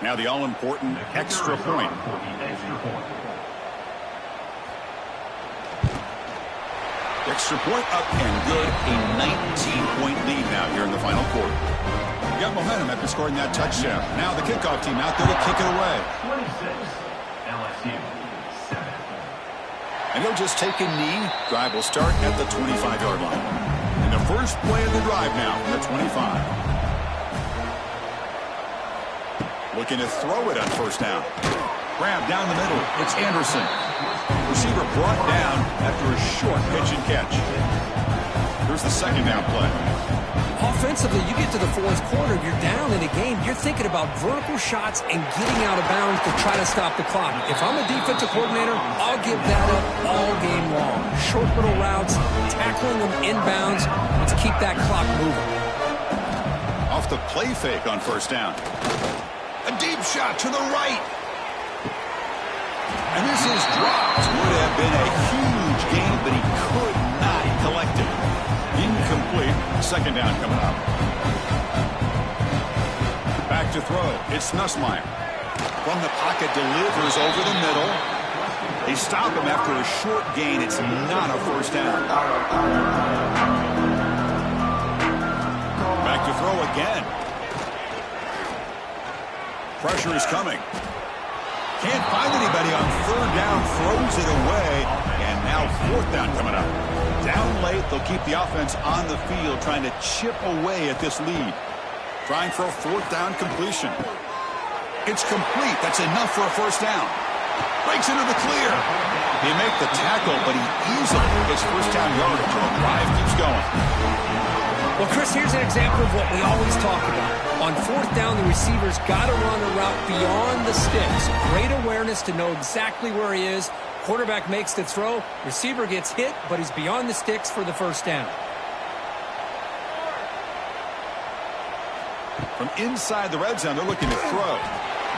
Now the all-important extra point. Extra point up and good. A 19-point lead now here in the final quarter. You got momentum after scoring that touchdown. Now the kickoff team out there to kick it away. 26, LSU, 7. And he'll just take a knee. Drive will start at the 25-yard line. And the first play of the drive now from the 25. Looking to throw it on 1st down. Grab down the middle. It's Anderson. Receiver brought down after a short pitch and catch. Here's the 2nd down play. Offensively, you get to the 4th quarter, you're down in a game, you're thinking about vertical shots and getting out of bounds to try to stop the clock. If I'm a defensive coordinator, I'll give that up all game long. Short little routes, tackling them inbounds. Let's keep that clock moving. Off the play fake on 1st down. A deep shot to the right. And this is dropped. Would have been a huge gain, but he could not collect it. Incomplete. 2nd down coming up. Back to throw. It's Nussmeier. From the pocket, delivers over the middle. They stop him after a short gain. It's not a 1st down. Back to throw again. Pressure is coming. Can't find anybody on 3rd down. Throws it away. And now 4th down coming up. Down late, they'll keep the offense on the field trying to chip away at this lead. Trying for a 4th down completion. It's complete. That's enough for a 1st down. Breaks into the clear. He make the tackle, but he easily gets first down yardage, and the drive keeps going. Well, Chris, here's an example of what we always talk about. On fourth down, the receiver's got to run a route beyond the sticks. Great awareness to know exactly where he is. Quarterback makes the throw. Receiver gets hit, but he's beyond the sticks for the first down. From inside the red zone, they're looking to throw.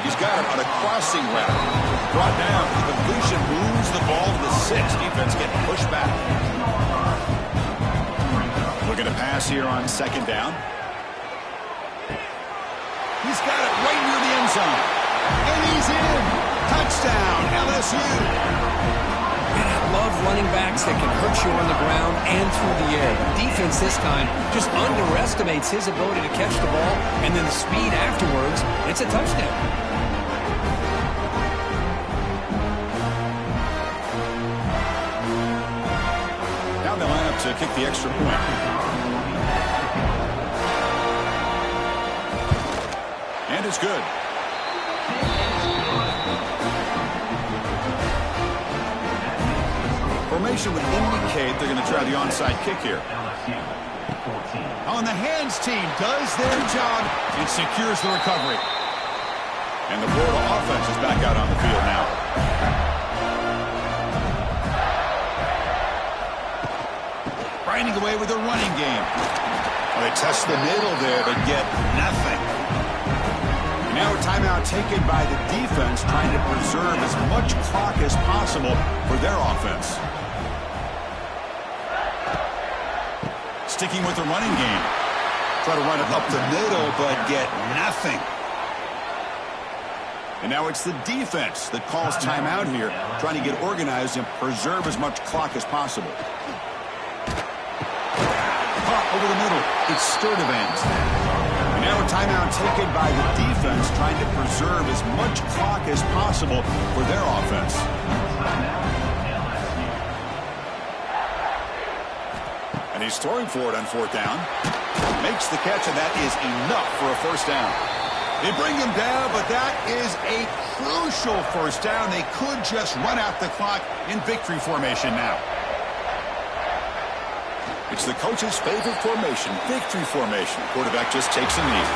He's got it on a crossing route. Brought down. The completion moves the ball to the 6. Defense getting pushed back. Looking to pass here on second down. He's got it right near the end zone. And he's in. Touchdown, LSU. And I love running backs that can hurt you on the ground and through the air. The defense this time just underestimates his ability to catch the ball, and then the speed afterwards, it's a touchdown. Now they line up to kick the extra point. And it's good. Formation would indicate they're going to try the onside kick here. On the hands team does their job and secures the recovery. And the Florida offense is back out on the field now. Grinding away with a running game. Well, they test the middle there but get nothing. And now a timeout taken by the defense, trying to preserve as much clock as possible for their offense. Sticking with the running game. Try to run it up the middle, but get nothing. And now it's the defense that calls timeout here, trying to get organized and preserve as much clock as possible. Caught over the middle. It's Sturdivant. And now a timeout taken by the defense, trying to preserve as much clock as possible for their offense. And he's throwing for it on fourth down. Makes the catch, and that is enough for a first down. They bring him down, but that is a crucial first down. They could just run out the clock in victory formation now. It's the coach's favorite formation, victory formation. Quarterback just takes a knee.